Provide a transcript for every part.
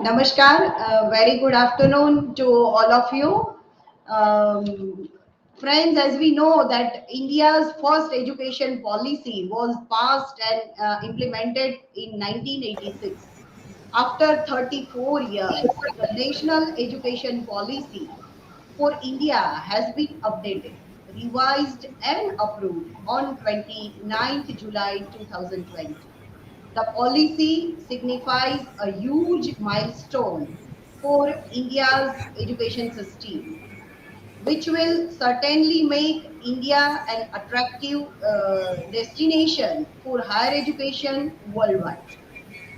Namaskar, very good afternoon to all of you. Friends, as we know that India's first education policy was passed and implemented in 1986. After 34 years, the National Education Policy for India has been updated, revised and approved on 29th July 2020. The policy signifies a huge milestone for India's education system, which will certainly make India an attractive destination for higher education worldwide.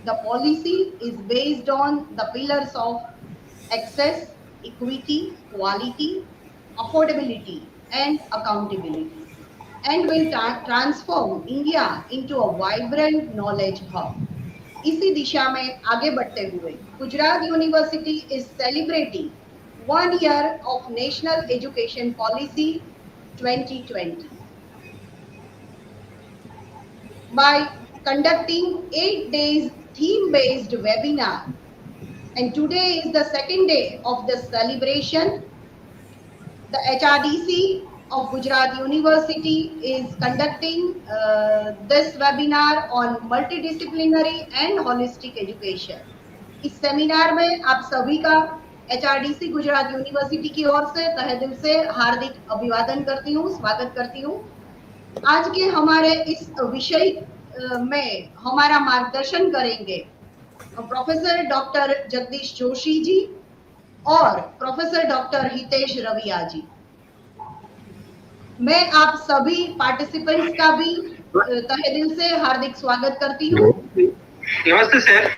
The policy is based on the pillars of access, equity, quality, affordability, and accountability, and will transform India into a vibrant knowledge hub. इसी दिशा में आगे बढ़ते हुए Gujarat university is celebrating 1 year of national education policy 2020 by conducting 8 days theme-based webinar. And today is the second day of the celebration. The HRDC of Gujarat University is conducting this webinar on multidisciplinary and holistic education. इस seminar में आप सभी का HRDC Gujarat university की ओर से तहे दिल से हार्दिक अभिवादन करती हूँ, स्वागत करती हूँ। आज के हमारे इस विषय में हमारा मार्गदर्शन करेंगे प्रोफेसर डॉक्टर जगदीश जोशी जी और प्रोफेसर डॉक्टर हितेश रविया जी। मैं आप सभी पार्टिसिपेंट्स का भी तहे दिल से हार्दिक स्वागत करती हूँ। नमस्ते sir.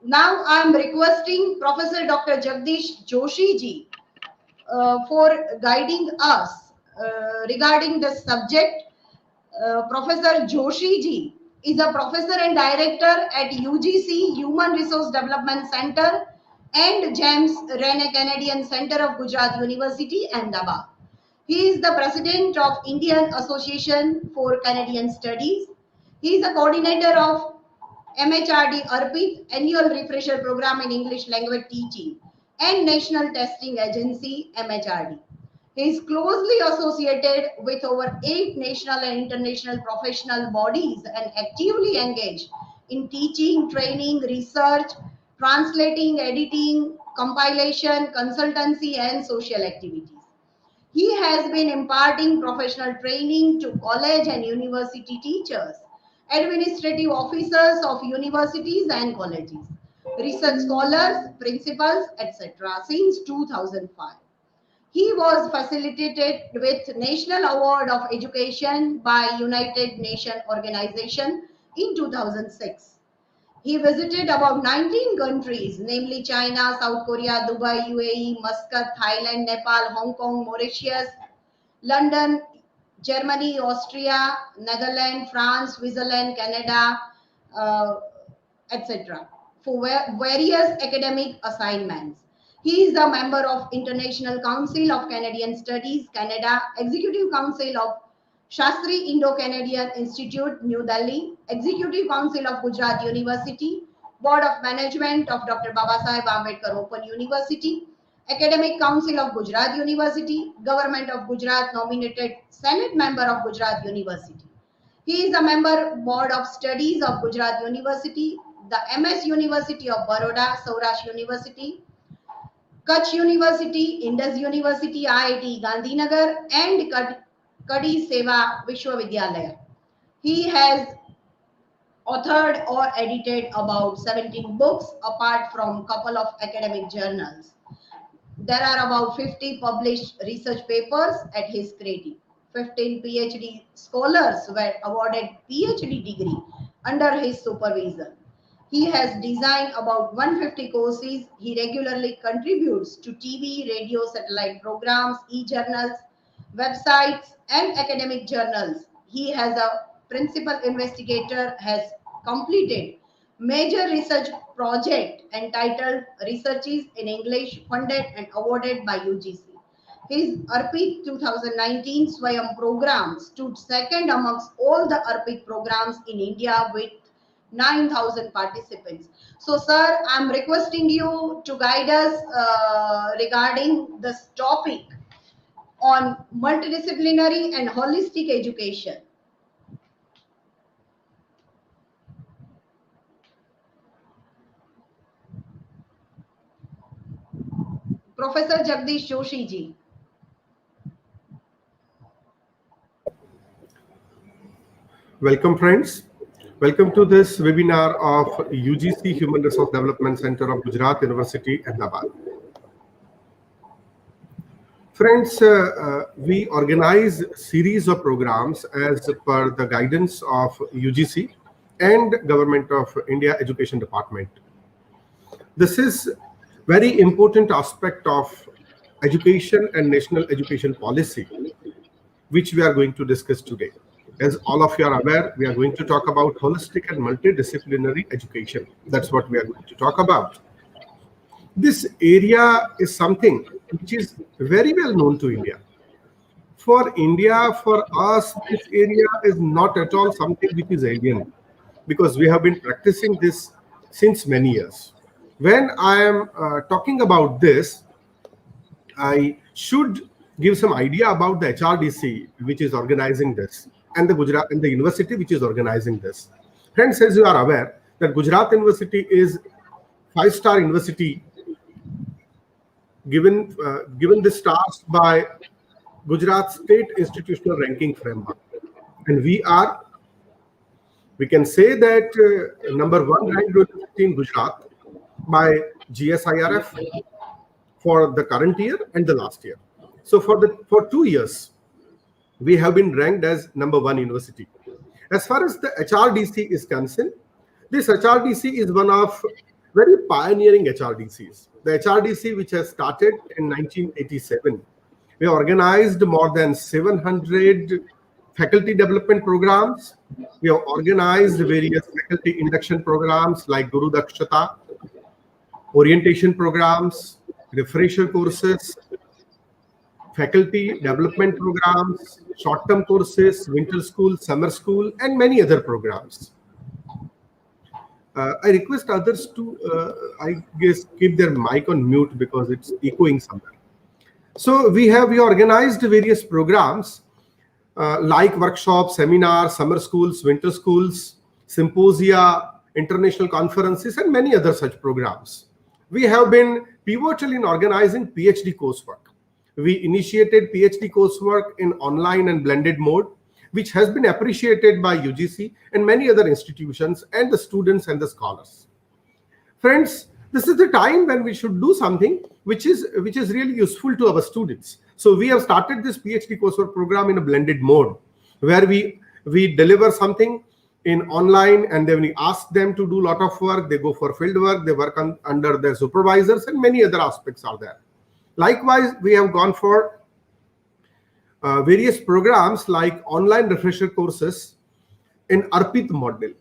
Now I am requesting Professor Dr. Jagdish Joshi ji for guiding us regarding the subject. Professor Joshi ji is a professor and director at UGC Human Resource Development Center and James Rene Canadian Center of Gujarat University, Ahmedabad. He is the president of Indian Association for Canadian Studies. He is a coordinator of MHRD ARPIT Annual Refresher Program in English Language Teaching and National Testing Agency MHRD. He is closely associated with over 8 national and international professional bodies and actively engaged in teaching, training, research, translating, editing, compilation, consultancy, and social activities. He has been imparting professional training to college and university teachers, administrative officers of universities and colleges, research scholars, principals, etc. since 2005. He was facilitated with National Award of Education by United Nations Organization in 2006. He visited about 19 countries, namely China, South Korea, Dubai, UAE, Muscat, Thailand, Nepal, Hong Kong, Mauritius, London, Germany, Austria, Netherlands, France, Switzerland, Canada, uh, etc. for various academic assignments. He is a member of International Council of Canadian Studies, Canada, Executive Council of Shastri Indo-Canadian Institute, New Delhi, Executive Council of Gujarat University, Board of Management of Dr. Babasaheb Ambedkar Open University, Academic Council of Gujarat University, Government of Gujarat nominated Senate member of Gujarat University. He is a member Board of Studies of Gujarat University, the MS University of Baroda, Saurashtra University, Kutch University, Indus University, IIT Gandhinagar, and Kadi Seva Vishwavidyalaya. He has authored or edited about 17 books apart from couple of academic journals. There are about 50 published research papers at his credit. 15 PhD scholars were awarded PhD degree under his supervision. He has designed about 150 courses. He regularly contributes to TV, radio, satellite programs, e-journals, websites, and academic journals. He has a principal investigator, has completed major research project entitled Researches in English funded and awarded by UGC. His ARPIT 2019 Swayam program stood second amongst all the ARPIT programs in India with 9,000 participants. So, sir, I'm requesting you to guide us regarding this topic on multidisciplinary and holistic education. Professor Jagdish Joshi ji. Welcome, friends. Welcome to this webinar of UGC Human Resource Development Center of Gujarat University, Ahmedabad. Friends, we organize a series of programs as per the guidance of UGC and Government of India Education Department. This is very important aspect of education and national education policy, which we are going to discuss today. As all of you are aware, we are going to talk about holistic and multidisciplinary education. That's what we are going to talk about. This area is something which is very well known to India. For India, for us, this area is not at all something which is alien, because we have been practicing this since many years. When I am talking about this, I should give some idea about the HRDC, which is organizing this, and the Gujarat and the university which is organizing this. Friends, as you are aware, that Gujarat University is 5-star university given the stars by Gujarat State Institutional Ranking Framework, and we can say that number 1 ranked university in Gujarat by GSIRF for the current year and the last year. So for 2 years, we have been ranked as number 1 university. As far as the HRDC is concerned, this HRDC is one of very pioneering HRDCs. The HRDC, which has started in 1987, we organized more than 700 faculty development programs. We have organized various faculty induction programs like Guru Dakshata, orientation programs, refresher courses, faculty development programs, short-term courses, winter school, summer school, and many other programs. I request others to, I guess, keep their mic on mute because it's echoing somewhere. So we organized various programs like workshops, seminars, summer schools, winter schools, symposia, international conferences, and many other such programs. We have been pivotal in organizing PhD coursework. We initiated PhD coursework in online and blended mode, which has been appreciated by UGC and many other institutions and the students and the scholars. Friends, this is the time when we should do something which is really useful to our students. So we have started this PhD coursework program in a blended mode, where we deliver something in online, and then we ask them to do a lot of work. They go for field work, they work under their supervisors, and many other aspects are there. Likewise, we have gone for various programs like online refresher courses in ARPIT model.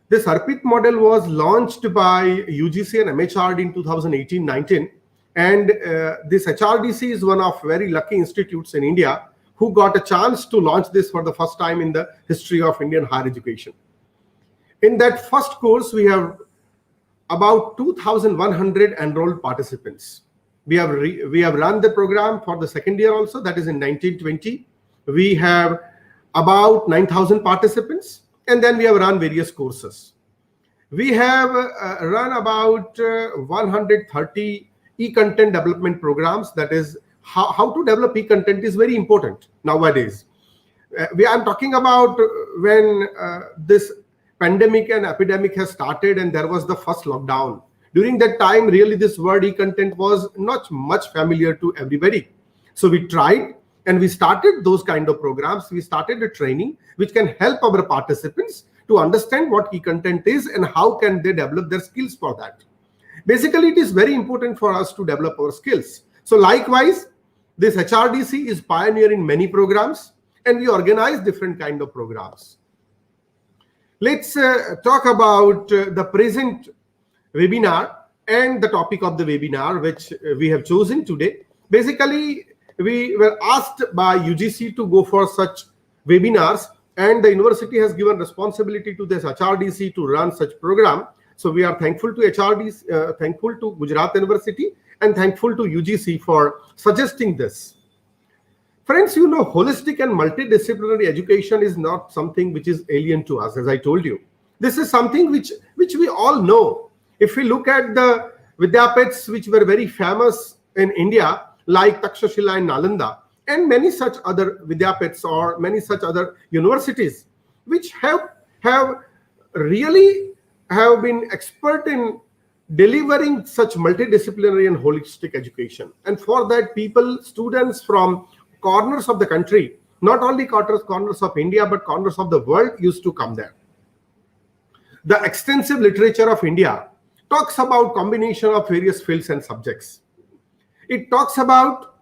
This ARPIT model was launched by UGC and MHRD in 2018-19, and this HRDC is one of very lucky institutes in India who got a chance to launch this for the first time in the history of Indian higher education. In that first course, we have about 2,100 enrolled participants. We have run the program for the second year also, that is in 1920. We have about 9,000 participants, and then we have run various courses. We have run about 130 e-content development programs. That is, how to develop e-content is very important nowadays. I'm talking about when this pandemic and epidemic has started and there was the first lockdown. During that time, really, this word e-content was not much familiar to everybody. So we tried and we started those kind of programs. We started a training which can help our participants to understand what e-content is and how can they develop their skills for that. Basically, it is very important for us to develop our skills. So likewise, this HRDC is pioneering many programs, and we organize different kind of programs. Let's talk about the present webinar and the topic of the webinar which we have chosen today. Basically, we were asked by UGC to go for such webinars and the university has given responsibility to this HRDC to run such program. So we are thankful to HRDC, thankful to Gujarat University, and thankful to UGC for suggesting this. Friends, you know, holistic and multidisciplinary education is not something which is alien to us, as I told you. This is something which we all know. If we look at the Vidyapiths which were very famous in India, like Takshashila and Nalanda, and many such other Vidyapiths or many such other universities, which have really been expert in delivering such multidisciplinary and holistic education. And for that, students from corners of the country, not only corners of India, but corners of the world used to come there. The extensive literature of India talks about combination of various fields and subjects. It talks about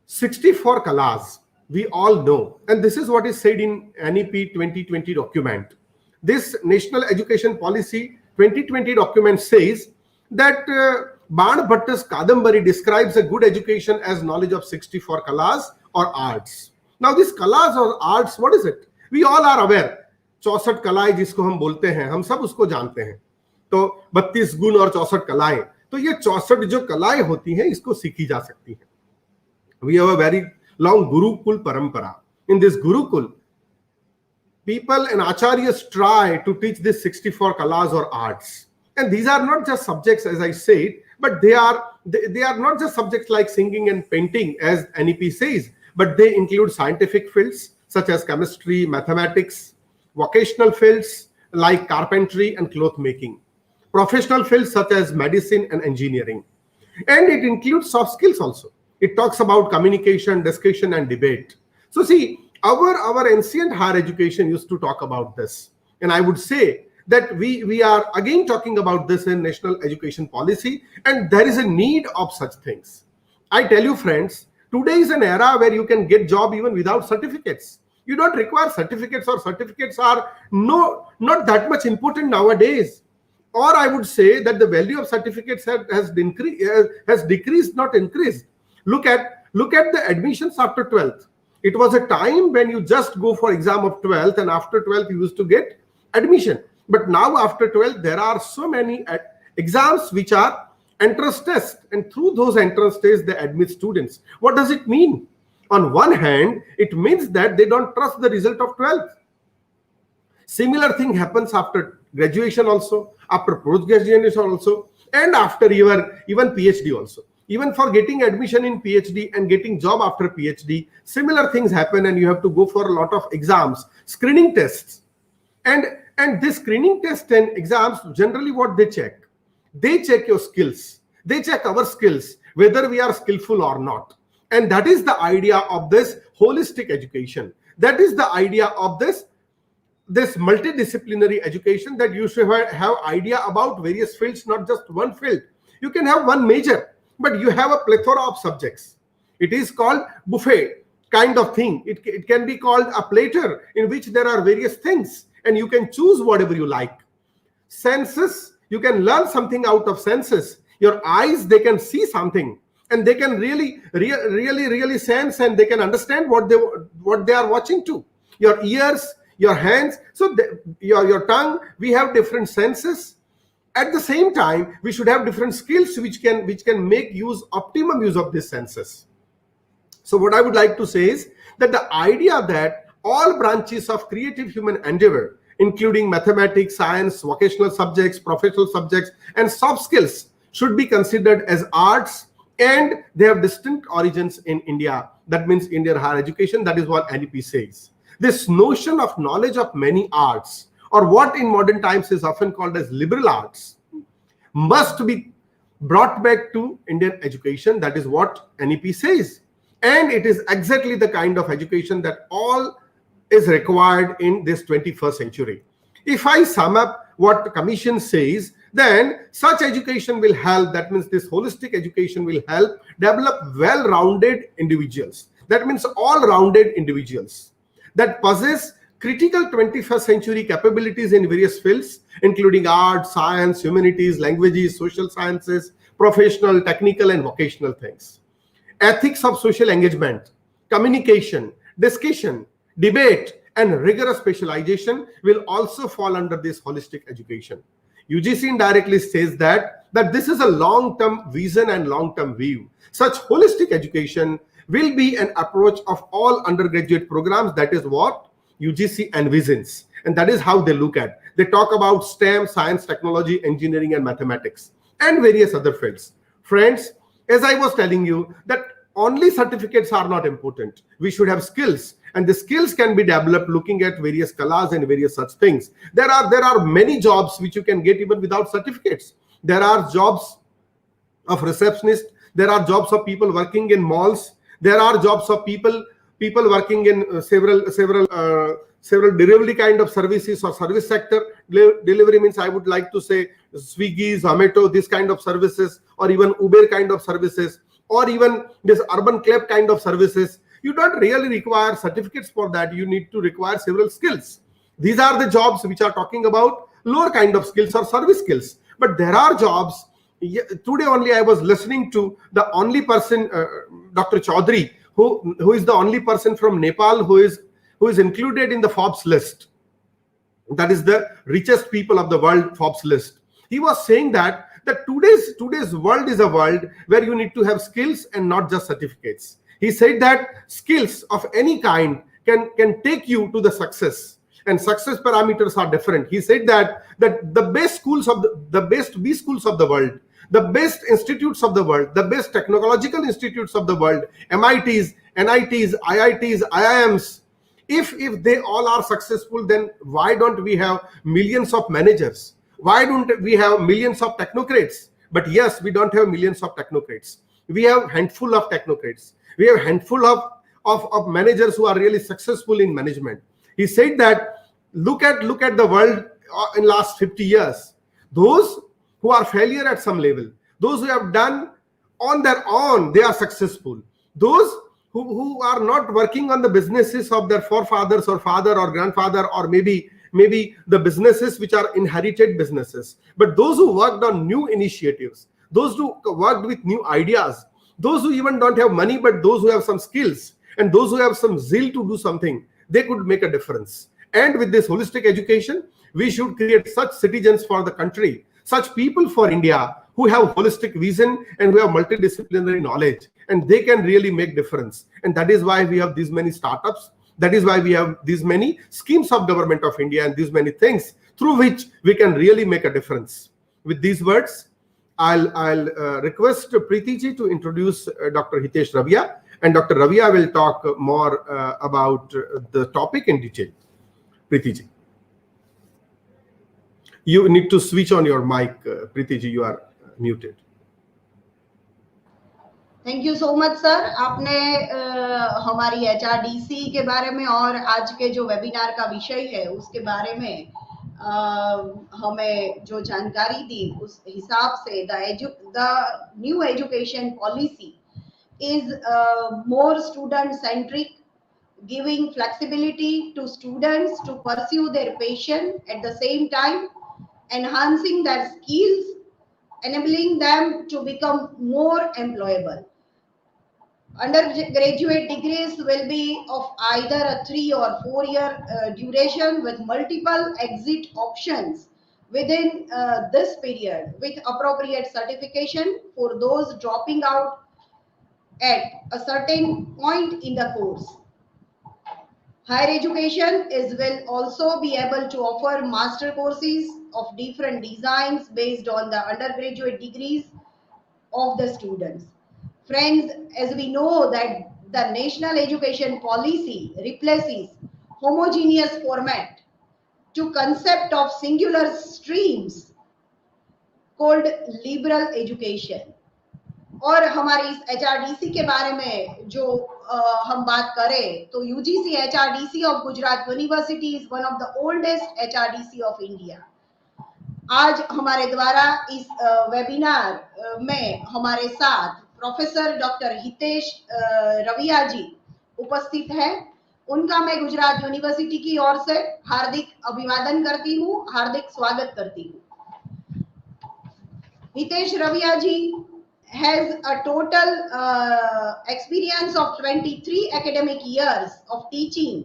64 kalas, we all know. And this is what is said in NEP 2020 document. This National Education Policy 2020 document says that Ban Bhatta's Kadambari describes a good education as knowledge of 64 kalas or arts. Now this kalas or arts, what is it? We all are aware. 64 कलाएं जिसको हम बोलते हैं, हम सब उसको जानते हैं. तो 32 गुण और 64 कलाएं, तो ये 64 जो कलाएं होती हैं इसको सीखी जा सकती हैं. We have a very long Gurukul parampara. In this Gurukul, people and acharyas try to teach this 64 kalas or arts. And these are not just subjects, as I said, but they are not just subjects like singing and painting, as NEP says, but they include scientific fields such as chemistry, mathematics, vocational fields like carpentry and cloth making, professional fields such as medicine and engineering. And it includes soft skills also. It talks about communication, discussion, and debate. So see, our ancient higher education used to talk about this. And I would say that we are again talking about this in National Education Policy, and there is a need of such things. I tell you, friends, today is an era where you can get job even without certificates. You don't require certificates, or certificates are not that much important nowadays. Or I would say that the value of certificates has decreased, not increased. Look at the admissions after 12th. It was a time when you just go for exam of 12th, and after 12th you used to get admission. But now after 12th, there are so many exams which are entrance tests, and through those entrance tests they admit students. What does it mean? On one hand, it means that they don't trust the result of 12th. Similar thing happens after graduation also, after post-graduation also, and after even PhD also. Even for getting admission in PhD and getting job after PhD, similar things happen, and you have to go for a lot of exams, screening tests. And this screening test and exams, generally what they check? They check your skills. They check our skills, whether we are skillful or not. And that is the idea of this holistic education. That is the idea of this multidisciplinary education, that you should have idea about various fields, not just one field. You can have one major, but you have a plethora of subjects. It is called buffet kind of thing. It can be called a platter in which there are various things, and you can choose whatever you like. Senses, you can learn something out of senses. Your eyes, they can see something, and they can really sense, and they can understand what they are watching to. Your ears, your hands, so your tongue, we have different senses. At the same time, we should have different skills which can make optimum use of these senses. So what I would like to say is that the idea that all branches of creative human endeavor, including mathematics, science, vocational subjects, professional subjects, and soft skills, should be considered as arts, and they have distinct origins in India. That means Indian higher education. That is what NEP says. This notion of knowledge of many arts, or what in modern times is often called as liberal arts, must be brought back to Indian education. That is what NEP says. And it is exactly the kind of education that all is required in this 21st century. If I sum up what the Commission says, then such education will help. That means this holistic education will help develop well-rounded individuals. That means all-rounded individuals that possess critical 21st century capabilities in various fields, including art, science, humanities, languages, social sciences, professional, technical, and vocational things. Ethics of social engagement, communication, discussion, debate, and rigorous specialization will also fall under this holistic education. UGC indirectly says that this is a long-term vision and long-term view. Such holistic education will be an approach of all undergraduate programs. That is what UGC envisions, and that is how they look at. They talk about STEM, science, technology, engineering, and mathematics, and various other fields. Friends, as I was telling you, that only certificates are not important. We should have skills, and the skills can be developed looking at various kalas and various such things. There are many jobs which you can get even without certificates. There are jobs of receptionist. There are jobs of people working in malls. There are jobs of people working in several delivery kind of services or service sector. Delivery means, I would like to say, Swiggy, Zomato, this kind of services, or even Uber kind of services, or even this urban club kind of services. You don't really require certificates for that. You need to require several skills. These are the jobs which are talking about lower kind of skills or service skills. But there are jobs. Today only I was listening to the only person, Dr. Chaudhary, who is the only person from Nepal who is included in the Forbes list. That is the richest people of the world Forbes list. He was saying that today's world is a world where you need to have skills and not just certificates. He said that skills of any kind can take you to the success, and success parameters are different. He said that the best schools of the best B schools of the world, the best institutes of the world, the best technological institutes of the world, MITs, NITs, IITs, IIMs, if they all are successful, then why don't we have millions of managers? Why don't we have millions of technocrats? But yes, we don't have millions of technocrats. We have handful of technocrats. We have handful of managers who are really successful in management. He said that look at the world in last 50 years. Those who are failure at some level, those who have done on their own, they are successful. Those who are not working on the businesses of their forefathers or father or grandfather, or maybe the businesses which are inherited businesses, but those who worked on new initiatives, those who worked with new ideas, those who even don't have money, but those who have some skills and those who have some zeal to do something, they could make a difference. And with this holistic education, we should create such citizens for the country, such people for India who have holistic vision and who have multidisciplinary knowledge, and they can really make difference. And that is why we have these many startups. That is why we have these many schemes of government of India and these many things through which we can really make a difference. With these words, I'll request Preeti ji to introduce Dr. Hitesh Ravia, and Dr. Ravia will talk more about the topic in detail. Preeti ji, you need to switch on your mic. Preeti ji, you are muted. Thank you so much sir. आपने हमारी HRDC के बारे में और आज के जो webinar का विषय है उसके बारे में हमें जो जानकारी दी, उस हिसाब से the new education policy is more student centric, giving flexibility to students to pursue their passion, at the same time enhancing their skills, enabling them to become more employable. Undergraduate degrees will be of either a 3 or 4 year duration with multiple exit options within this period, with appropriate certification for those dropping out at a certain point in the course. Higher education will also be able to offer master courses of different designs based on the undergraduate degrees of the students. Friends, as we know that the national education policy replaces homogeneous format to concept of singular streams called liberal education. और हमारी इस HRDC के बारे में जो हम बात करें तो UGC HRDC of Gujarat University is one of the oldest HRDC of India. आज हमारे द्वारा इस वेबिनार में हमारे साथ प्रोफेसर डॉक्टर हितेश रविया जी उपस्थित हैं. उनका मैं गुजरात यूनिवर्सिटी की ओर से हार्दिक अभिवादन करती हूँ, हार्दिक स्वागत करती हूँ. हितेश रविया जी has a total experience of 23 academic years of teaching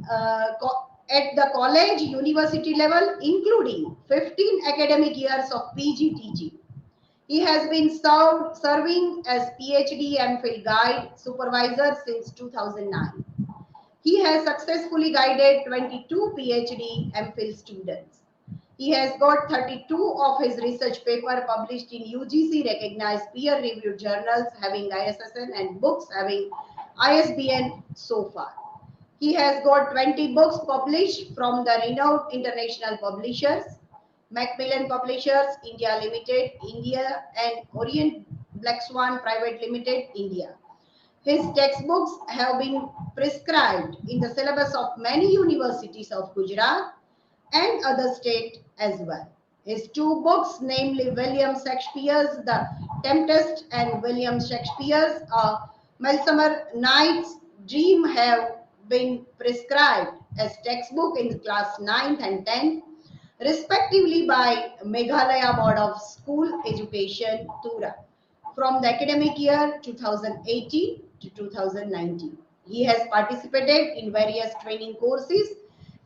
at the college university level, including 15 academic years of PGTG. He has been serving as PhD MPhil guide supervisor since 2009. He has successfully guided 22 PhD MPhil students. He has got 32 of his research paper published in UGC recognized peer-reviewed journals having ISSN and books having ISBN so far. He has got 20 books published from the renowned international publishers, Macmillan Publishers, India Limited, India, and Orient Black Swan Private Limited, India. His textbooks have been prescribed in the syllabus of many universities of Gujarat and other states as well. His two books, namely William Shakespeare's The Tempest and William Shakespeare's A Midsummer Night's Dream, have been prescribed as textbook in class 9th and 10th, respectively by Meghalaya Board of School Education, Tura, from the academic year 2018 to 2019. He has participated in various training courses,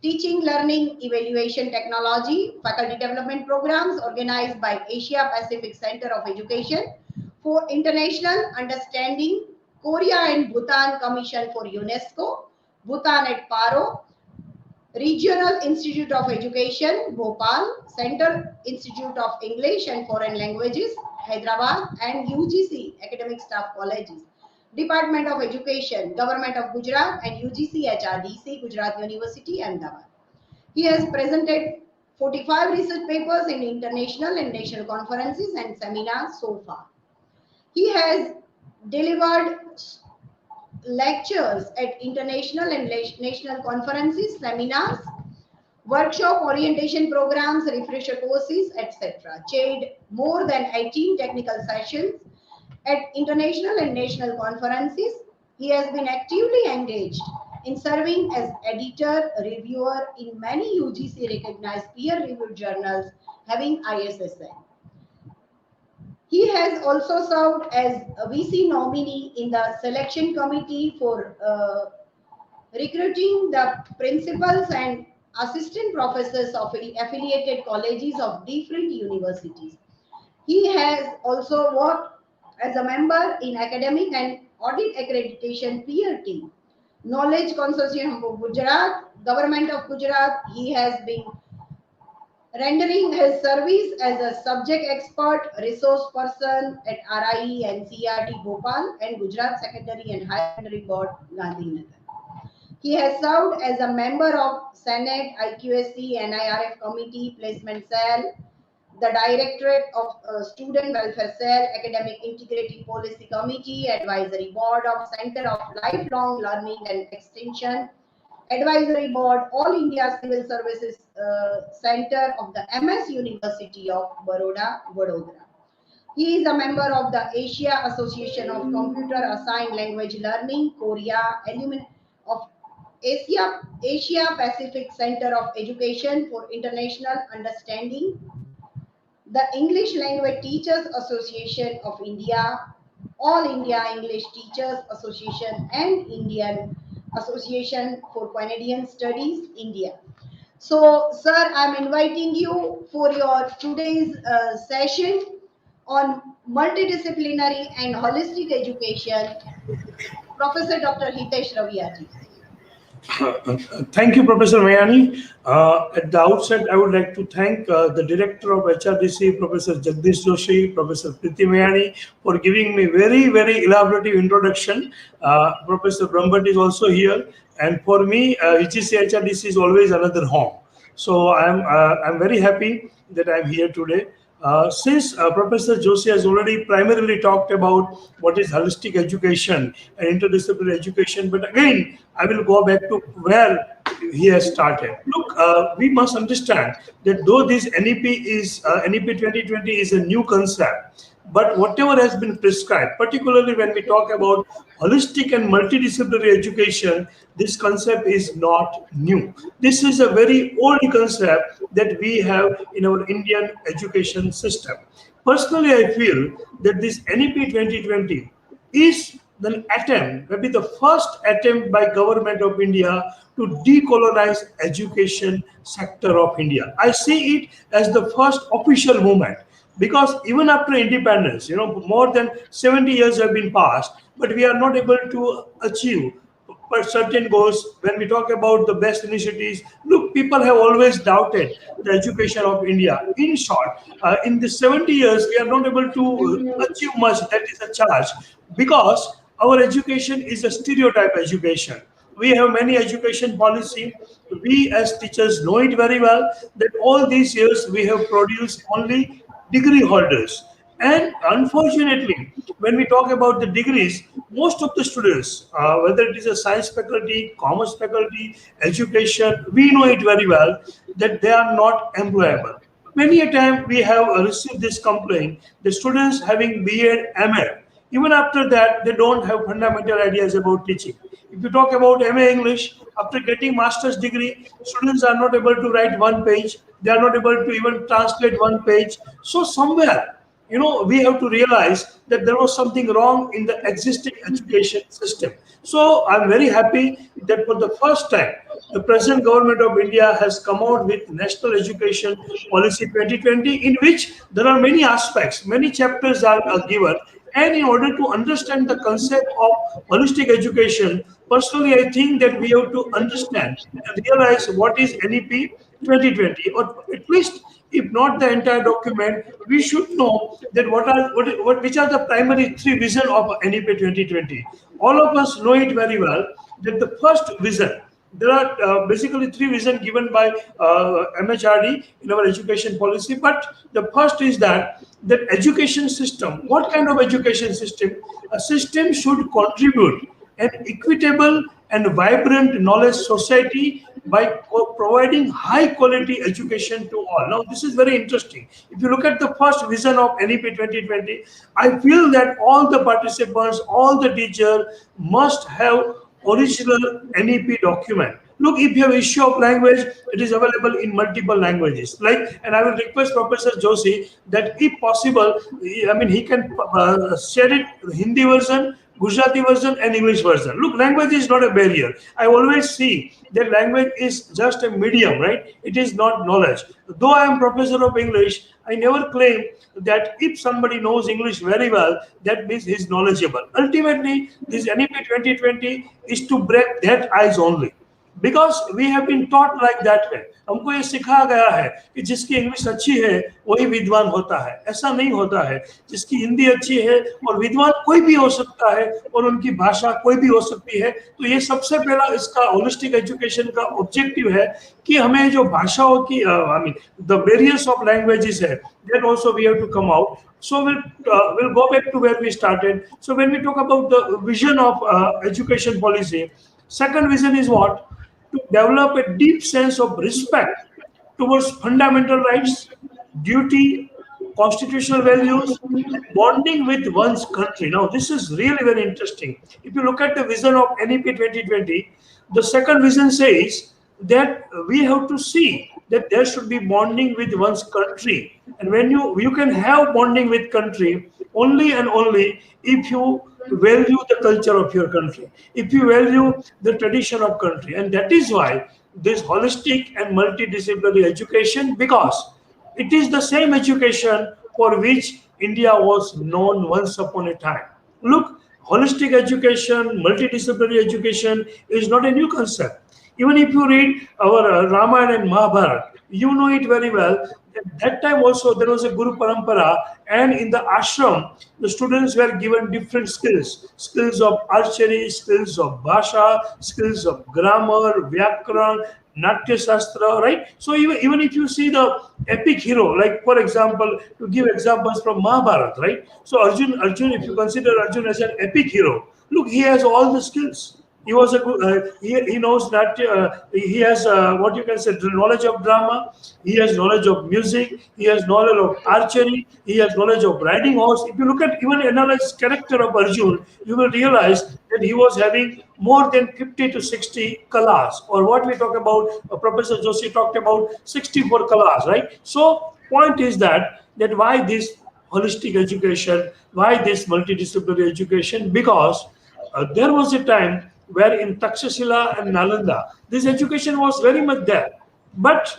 teaching, learning, evaluation technology, faculty development programs organized by Asia Pacific Center of Education for International Understanding, Korea and Bhutan Commission for UNESCO, Bhutan at Paro, Regional Institute of Education, Bhopal, Center Institute of English and Foreign Languages, Hyderabad, and UGC Academic Staff Colleges, Department of Education, Government of Gujarat, and UGC HRDC, Gujarat University, Ahmedabad. He has presented 45 research papers in international and national conferences and seminars so far. He has delivered lectures at international and national conferences, seminars, workshop, orientation programs, refresher courses, etc. Chaired more than 18 technical sessions at international and national conferences. He has been actively engaged in serving as editor, reviewer in many UGC recognized peer-reviewed journals having ISSN. He has also served as a VC nominee in the selection committee for recruiting the principals and assistant professors of affiliated colleges of different universities. He has also worked as a member in academic and audit accreditation peer team, Knowledge Consortium of Gujarat, Government of Gujarat. He has been rendering his service as a subject expert resource person at RIE and CRT Bhopal and Gujarat Secondary and Higher Secondary Board, Gandhinagar. He has served as a member of Senate, IQSC, NIRF Committee, Placement Cell, the Directorate of Student Welfare Cell, Academic Integrated Policy Committee, Advisory Board of Center of Lifelong Learning and Extension, Advisory Board, All India Civil Services Center of the MS University of Baroda, Vadodara. He is a member of the Asia Association of Computer Assigned Language Learning, Korea, alumni of Asia Pacific Center of Education for International Understanding, the English Language Teachers Association of India, All India English Teachers Association, and Indian Association for Canadian Studies, India. So, sir, I'm inviting you for your today's session on multidisciplinary and holistic education, Professor Dr. Hitesh Raviyaji. Thank you, Professor Mayani. At the outset, I would like to thank the Director of HRDC, Professor Jagdish Joshi, Professor Priti Mayani, for giving me very, very elaborative introduction. Professor Brahmbhatt is also here. And for me, UGC HRDC is always another home. So I'm very happy that I'm here today. Since Professor Joshi has already primarily talked about what is holistic education and interdisciplinary education, but again, I will go back to where he has started. Look, we must understand that though this NEP 2020 is a new concept, but whatever has been prescribed, particularly when we talk about holistic and multidisciplinary education, this concept is not new. This is a very old concept that we have in our Indian education system. Personally, I feel that this NEP 2020 is the attempt, maybe the first attempt by government of India to decolonize education sector of India. I see it as the first official movement, because even after independence, more than 70 years have been passed, but we are not able to achieve certain goals. When we talk about the best initiatives, look, people have always doubted the education of India. In short, in the 70 years, we are not able to achieve much. That is a charge, because our education is a stereotype education. We have many education policy. We as teachers know it very well that all these years we have produced only degree holders. And unfortunately, when we talk about the degrees, most of the students, whether it is a science faculty, commerce faculty, education, we know it very well that they are not employable. Many a time we have received this complaint, the students having B.Ed, M.Ed, even after that, they don't have fundamental ideas about teaching. If you talk about MA English, after getting master's degree, students are not able to write one page. They are not able to even translate one page. So somewhere, we have to realize that there was something wrong in the existing education system. So I'm very happy that for the first time, the present government of India has come out with National Education Policy 2020, in which there are many aspects, many chapters are given. And in order to understand the concept of holistic education, personally, I think that we have to understand and realize what is NEP 2020, or at least, if not the entire document, we should know that which are the primary three visions of NEP 2020. All of us know it very well that the first vision, there are basically three visions given by MHRD in our education policy. But the first is that education system, what kind of education system? A system should contribute an equitable and vibrant knowledge society by providing high quality education to all. Now, this is very interesting. If you look at the first vision of NEP 2020, I feel that all the participants, all the teachers must have original NEP document. Look, if you have issue of language, it is available in multiple languages. And I will request Professor Joshi that if possible, he can share it Hindi version, Gujarati version and English version. Look, language is not a barrier. I always see that language is just a medium, right? It is not knowledge. Though I am professor of English, I never claim that if somebody knows English very well, that means he is knowledgeable. Ultimately, this NEP 2020 is to break that ice only. Because we have been taught like that way. हमको ये सिखाया गया है कि जिसकी English अच्छी है वही विद्वान होता है. ऐसा नहीं होता है. जिसकी हिंदी अच्छी है और विद्वान कोई भी हो सकता है और उनकी भाषा कोई भी हो सकती है. तो ये सबसे पहला इसका होलिस्टिक एजुकेशन का ऑब्जेक्टिव है कि हमें जो भाषाओं की the barriers of languages है, that also we have to come out. So we'll go back to where we started. So when we talk about the vision of education policy, second vision is what? To develop a deep sense of respect towards fundamental rights, duty, constitutional values, bonding with one's country. Now, this is really very interesting. If you look at the vision of NEP 2020, the second vision says that we have to see that there should be bonding with one's country. And when you can have bonding with country only and only if you value the culture of your country, if you value the tradition of country. And that is why this holistic and multidisciplinary education, because it is the same education for which India was known once upon a time. Look, holistic education, multidisciplinary education is not a new concept. Even if you read our Ramayana and Mahabharata, you know it very well. At that time also there was a Guru Parampara, and in the ashram, the students were given different skills of archery, skills of bhasha, skills of grammar, vyakaran, Natya Shastra, right? So even if you see the epic hero, like for example, to give examples from Mahabharata, right? So Arjun, if you consider Arjun as an epic hero, look, he has all the skills. He was a good, he knows that he has what you can say knowledge of drama, he has knowledge of music, he has knowledge of archery, he has knowledge of riding horse. If you look at even analyze character of Arjun, you will realize that he was having more than 50 to 60 kalas, or what we talk about, Professor Joshi talked about 64 kalas, right? So point is that why this holistic education, why this multidisciplinary education? Because there was a time where in Takshashila and Nalanda, this education was very much there. But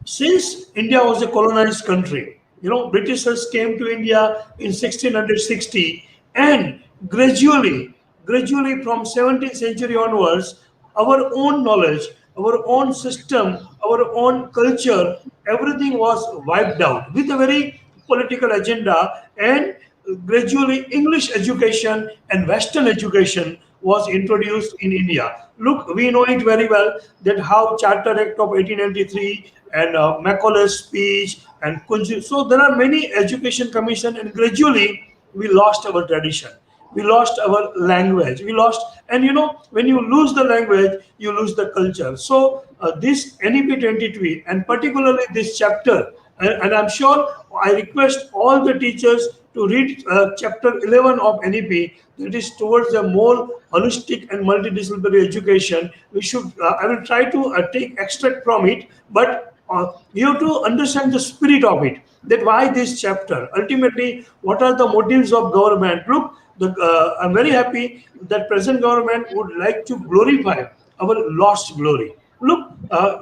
since India was a colonized country, Britishers came to India in 1660, and gradually from 17th century onwards, our own knowledge, our own system, our own culture, everything was wiped out with a very political agenda, and gradually English education and Western education was introduced in India. Look, we know it very well that how Charter Act of 1893 and Macaulay's speech and Kunji. So there are many education commission, and gradually we lost our tradition. We lost our language. We lost, and when you lose the language, you lose the culture. So this NEP 23 and particularly this chapter, and I'm sure I request all the teachers to read chapter 11 of NEP, that is towards a more holistic and multidisciplinary education. We should, I will try to take extract from it, but you have to understand the spirit of it, that why this chapter, ultimately, what are the motives of government. Look, I'm very happy that present government would like to glorify our lost glory. Look,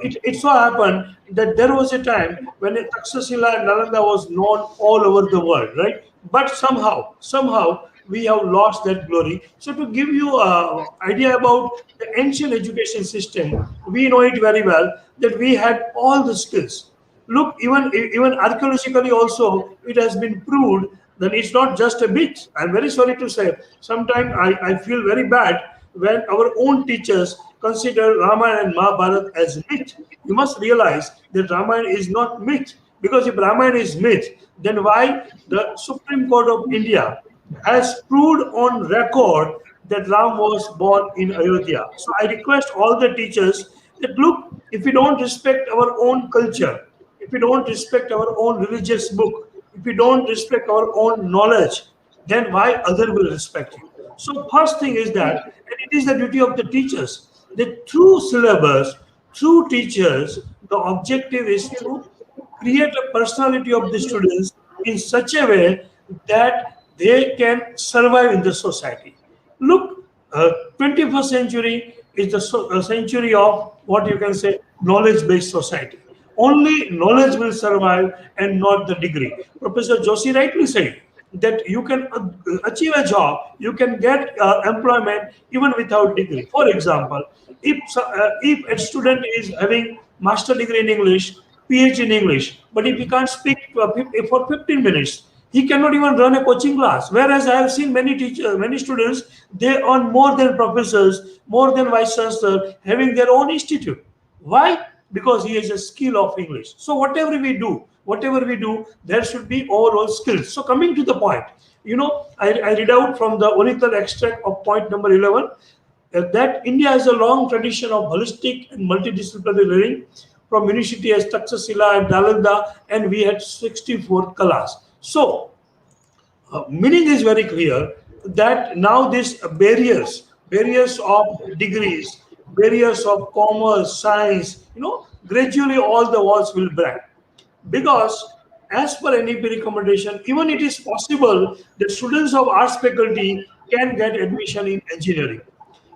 it so happened that there was a time when Takshashila and Nalanda was known all over the world, right? But somehow we have lost that glory. So to give you an idea about the ancient education system, we know it very well that we had all the skills. Look, even archaeologically also, it has been proved that it's not just a myth. I'm very sorry to say, sometimes I feel very bad when our own teachers consider Ramayana and Mahabharata as myth. You must realize that Ramayana is not myth, because if Ramayana is myth, then why the Supreme Court of India has proved on record that Ram was born in Ayodhya. So I request all the teachers that look, if we don't respect our own culture, if we don't respect our own religious book, if we don't respect our own knowledge, then why other will respect you? So first thing is that, and it is the duty of the teachers, that through syllabus, through teachers, the objective is to create a personality of the students in such a way that they can survive in the society. Look, 21st century is the century of what you can say knowledge-based society. Only knowledge will survive and not the degree. Professor Joshi rightly said that you can achieve a job, you can get employment even without degree. For example, if a student is having master degree in English, PhD in English, but if he can't speak for 15 minutes, he cannot even run a coaching class. Whereas I have seen many teachers, many students, they earn more than professors, more than vice chancellor, having their own institute. Why? Because he has a skill of English. So whatever we do, there should be overall skills. So coming to the point, I read out from the original extract of point number 11 that India has a long tradition of holistic and multidisciplinary learning from university as Takshashila and Nalanda, and we had 64 kalas. So meaning is very clear that now these barriers of degrees, barriers of commerce, science, gradually all the walls will break. Because as per NEP recommendation, even it is possible that students of arts faculty can get admission in engineering.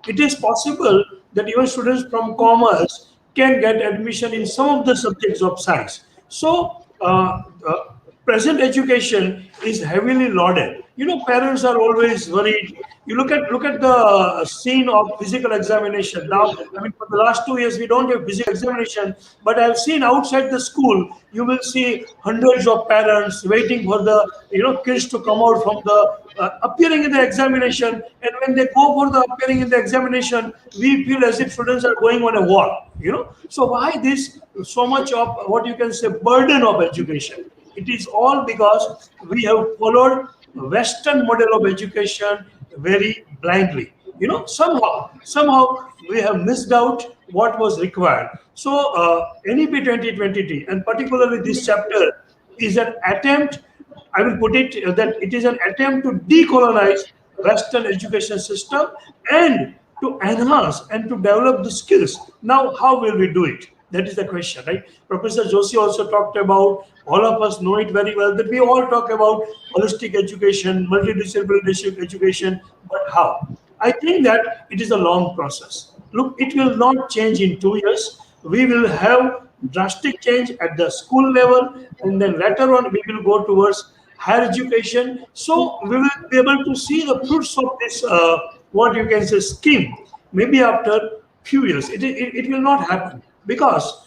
It is possible that even students from commerce can get admission in some of the subjects of science. So present education is heavily lauded. Parents are always worried. You look at the scene of physical examination. Now, for the last 2 years, we don't have physical examination, but I've seen outside the school, you will see hundreds of parents waiting for the, kids to come out from the appearing in the examination. And when they go for the appearing in the examination, we feel as if students are going on a war, So why this so much of what you can say burden of education? It is all because we have followed Western model of education very blindly. Somehow we have missed out what was required. So NEP 2020, and particularly this chapter, is an attempt, I will put it that it is an attempt to decolonize Western education system and to enhance and to develop the skills. Now, how will we do it? That is the question, right? Professor Joshi also talked about, all of us know it very well, that we all talk about holistic education, multidisciplinary education, but how? I think that it is a long process. Look, it will not change in 2 years. We will have drastic change at the school level, and then later on we will go towards higher education. So we will be able to see the fruits of this, what you can say, scheme, maybe after few years. It will not happen because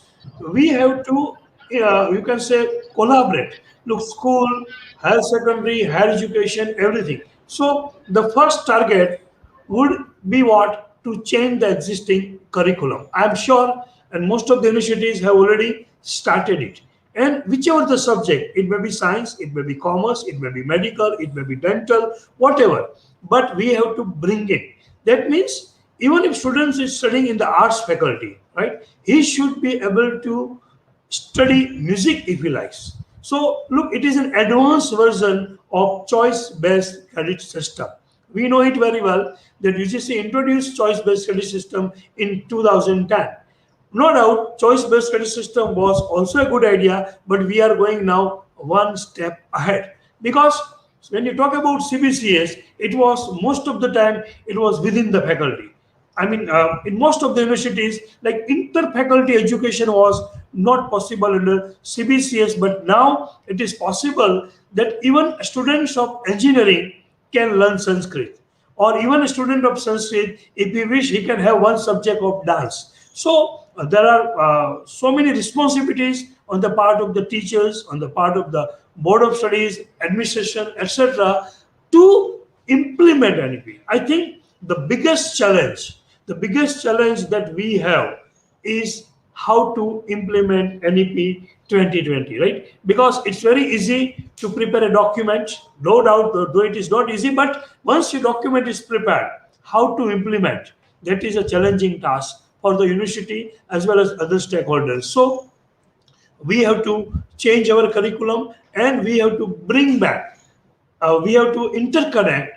we have to, you can say, collaborate. Look, school, higher secondary, higher education, everything. So the first target would be what? To change the existing curriculum. I'm sure, and most of the universities have already started it. And whichever the subject, it may be science, it may be commerce, it may be medical, it may be dental, whatever. But we have to bring it. That means even if students is studying in the arts faculty, right, he should be able to study music if he likes. So look, it is an advanced version of choice-based credit system. We know it very well that UGC introduced choice-based credit system in 2010. No doubt, choice-based credit system was also a good idea, but we are going now one step ahead. Because when you talk about CBCS, it was most of the time it was within the faculty. I mean, in most of the universities, like inter-faculty education was not possible under CBCS, but now it is possible that even students of engineering can learn Sanskrit, or even a student of Sanskrit, if he wish, he can have one subject of dance. So there are so many responsibilities on the part of the teachers, on the part of the board of studies, administration, etc., to implement NEP. I think the biggest challenge that we have is how to implement NEP 2020, right? Because it's very easy to prepare a document, no doubt, though it is not easy, but once your document is prepared, how to implement, that is a challenging task for the university as well as other stakeholders. So we have to change our curriculum, and we have to bring back, we have to interconnect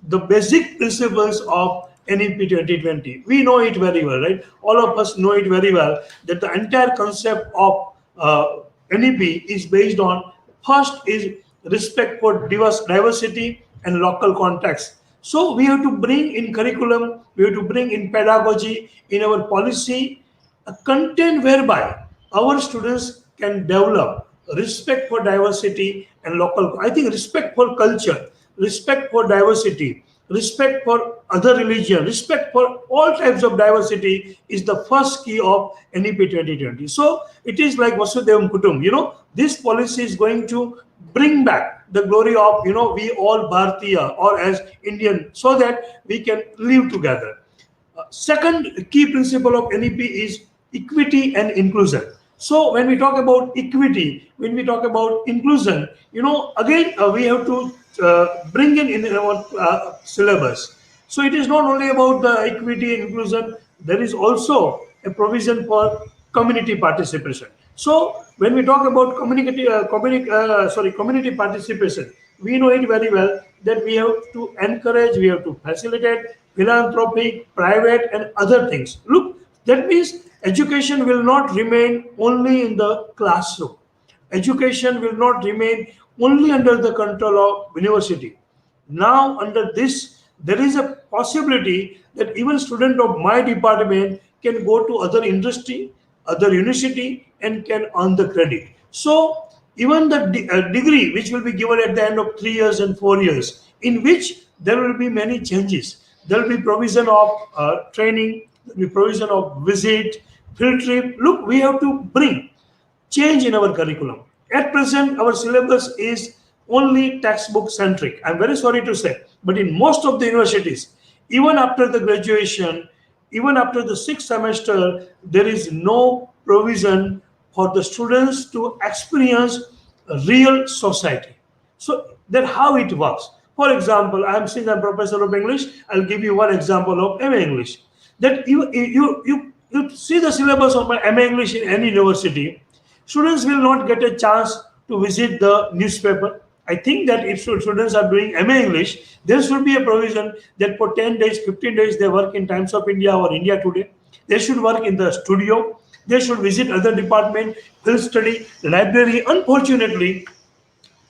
the basic principles of NEP 2020. We know it very well, right? All of us know it very well that the entire concept of NEP is based on, first is respect for diversity and local context. So we have to bring in curriculum, we have to bring in pedagogy, in our policy, a content whereby our students can develop respect for diversity and local. I think respect for culture, respect for diversity, respect for other religion, respect for all types of diversity is the first key of NEP 2020. So it is like Vasudevam Kutum. This policy is going to bring back the glory of, we all Bharatiya or as Indian, so that we can live together. Second key principle of NEP is equity and inclusion. So when we talk about equity, when we talk about inclusion, again, we have to bring in our syllabus. So it is not only about the equity and inclusion, there is also a provision for community participation. So when we talk about community participation, we know it very well that we have to encourage, we have to facilitate philanthropic, private, and other things. Look, that means education will not remain only in the classroom. Education will not remain only under the control of university. Now, under this, there is a possibility that even student of my department can go to other industry, other university, and can earn the credit. So even the degree which will be given at the end of 3 years and 4 years, in which there will be many changes. There will be provision of training, there will be provision of visit, field trip. Look, we have to bring change in our curriculum. At present, our syllabus is only textbook centric. I'm very sorry to say, but in most of the universities, even after the graduation, even after the 6th semester, there is no provision for the students to experience real society. So that how it works. For example, since I'm professor of English, I'll give you one example of MA English. That you see the syllabus of my MA English in any university, students will not get a chance to visit the newspaper. I think that if students are doing MA English, there should be a provision that for 10 days, 15 days, they work in Times of India or India Today. They should work in the studio. They should visit other department, field study, library. Unfortunately,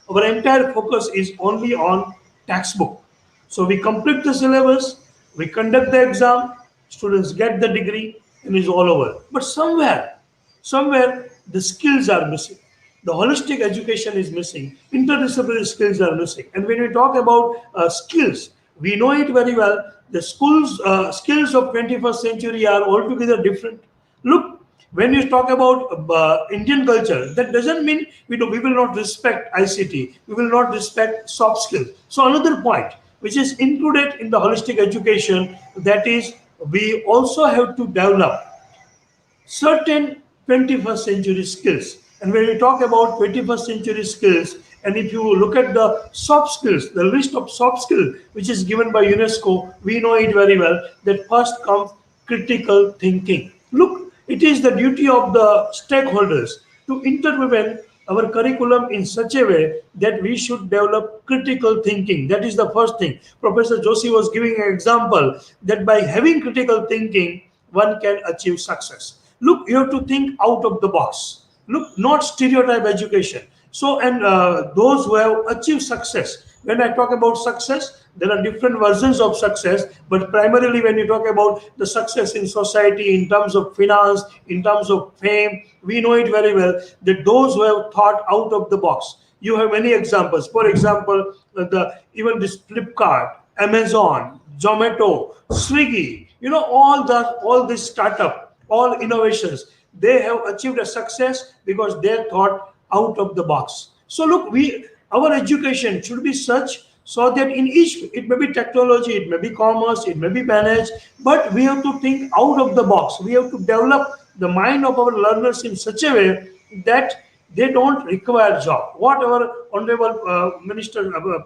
our entire focus is only on textbook. So we complete the syllabus, we conduct the exam, students get the degree, and it's all over. But somewhere the skills are missing. The holistic education is missing. Interdisciplinary skills are missing. And when we talk about skills, we know it very well. The skills of 21st century are altogether different. Look, when you talk about Indian culture, that doesn't mean we will not respect ICT, we will not respect soft skills. So another point which is included in the holistic education, that is, we also have to develop certain 21st century skills. And when we talk about 21st century skills, and if you look at the soft skills, the list of soft skills which is given by UNESCO, we know it very well that first comes critical thinking. Look, it is the duty of the stakeholders to intervene our curriculum in such a way that we should develop critical thinking. That is the first thing. Professor Joshi was giving an example that by having critical thinking, one can achieve success. Look, you have to think out of the box. Look, not stereotype education. So, and those who have achieved success, when I talk about success, there are different versions of success, but primarily when you talk about the success in society, in terms of finance, in terms of fame, we know it very well that those who have thought out of the box. You have many examples. For example, even this Flipkart, Amazon, Zomato, Swiggy, all this startup, all innovations, they have achieved a success because they thought out of the box. So look, our education should be such so that in each, it may be technology, it may be commerce, it may be managed, but we have to think out of the box. We have to develop the mind of our learners in such a way that they don't require job. What our honorable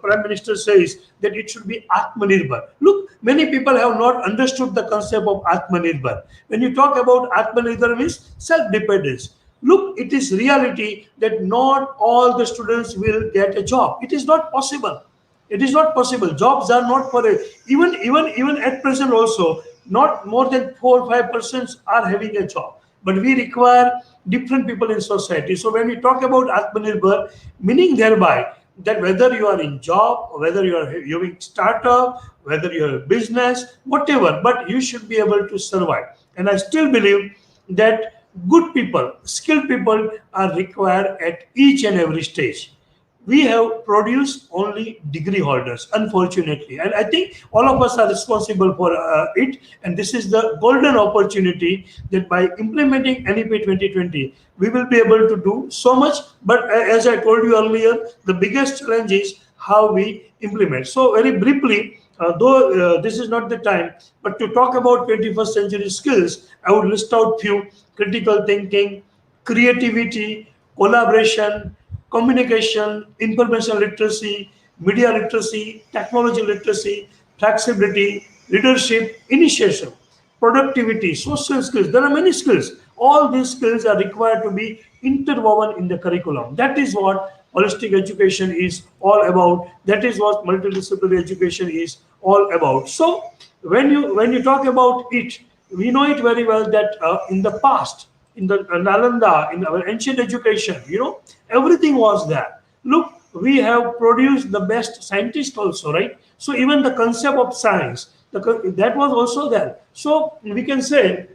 Prime Minister says, that it should be Atmanirbhar. Look, many people have not understood the concept of Atmanirbhar. When you talk about Atmanirbhar, means self-dependence. Look, it is reality that not all the students will get a job. It is not possible. It is not possible. Jobs are not for it. Even at present also, not more than 4 or 5% are having a job. But we require different people in society. So when we talk about Atmanirbhar, meaning thereby that whether you are in job, whether you are doing startup, whether you are a business, whatever, but you should be able to survive. And I still believe that good people, skilled people are required at each and every stage. We have produced only degree holders, unfortunately. And I think all of us are responsible for it. And this is the golden opportunity that by implementing NEP 2020, we will be able to do so much. But as I told you earlier, the biggest challenge is how we implement. So very briefly, though this is not the time, but to talk about 21st century skills, I would list out few: critical thinking, creativity, collaboration, communication, information literacy, media literacy, technology literacy, flexibility, leadership, initiation, productivity, social skills. There are many skills. All these skills are required to be interwoven in the curriculum. That is what holistic education is all about. That is what multidisciplinary education is all about. So when you talk about it, we know it very well that in the past, in the Nalanda, in our ancient education, everything was there. Look, we have produced the best scientists also, right? So even the concept of science, that was also there. So we can say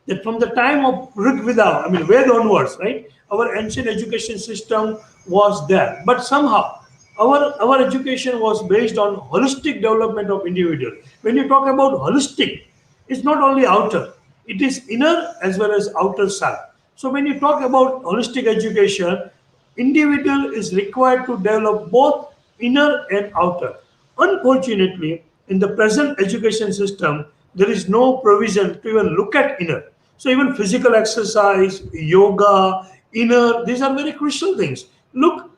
that from the time of Rig Veda, Ved onwards, right? Our ancient education system was there. But somehow, our education was based on holistic development of individual. When you talk about holistic, it's not only outer. It is inner as well as outer side. So when you talk about holistic education, individual is required to develop both inner and outer. Unfortunately, in the present education system, there is no provision to even look at inner. So even physical exercise, yoga, inner, these are very crucial things. Look,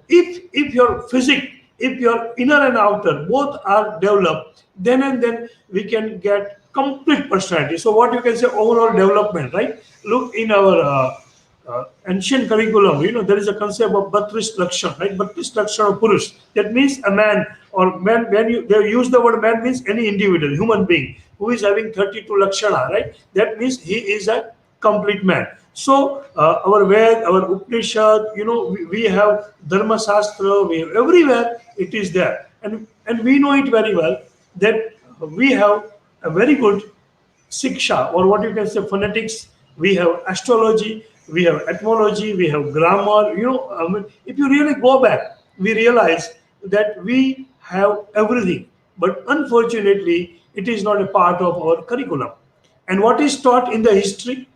if your physique, if your inner and outer both are developed, then we can get complete personality. So what you can say, overall development, right? Look, in our ancient curriculum, there is a concept of Batris Lakshan, right? Batris Lakshan of Purush. That means a man, or man, when they use the word man, means any individual, human being who is having 32 Lakshana, right? That means he is a complete man. So our Ved, our Upanishad, we have Dharma Shastra, we have everywhere it is there, and we know it very well that we have a very good Siksha, or what you can say phonetics, we have astrology, we have etymology, we have grammar. I mean, if you really go back, we realize that we have everything, but unfortunately, it is not a part of our curriculum. And what is taught in the history?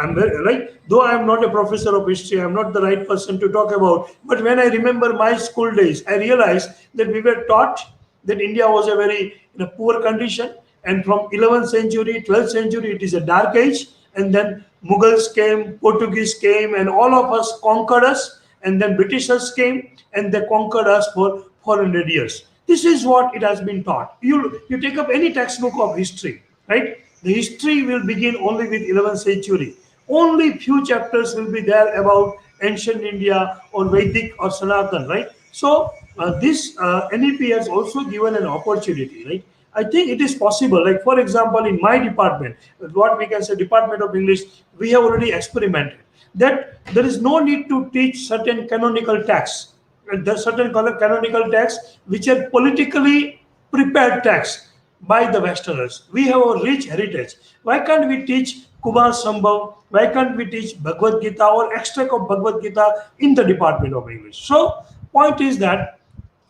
I'm very right. Though I am not a professor of history, I'm not the right person to talk about. But when I remember my school days, I realized that we were taught that India was a very in a poor condition, and from 11th century, 12th century, it is a dark age. And then Mughals came, Portuguese came, and all of us conquered us. And then Britishers came, and they conquered us for 400 years. This is what it has been taught. You take up any textbook of history, right? The history will begin only with 11th century. Only few chapters will be there about ancient India or Vedic or Sanatan, right? So this NEP has also given an opportunity, right? I think it is possible. Like for example, in my department, what we can say, Department of English, we have already experimented that there is no need to teach certain canonical texts. There are certain canonical texts which are politically prepared texts by the Westerners. We have a rich heritage. Why can't we teach Kumar Sambhav? Why can't we teach Bhagavad Gita or extract of Bhagavad Gita in the Department of English? So, point is that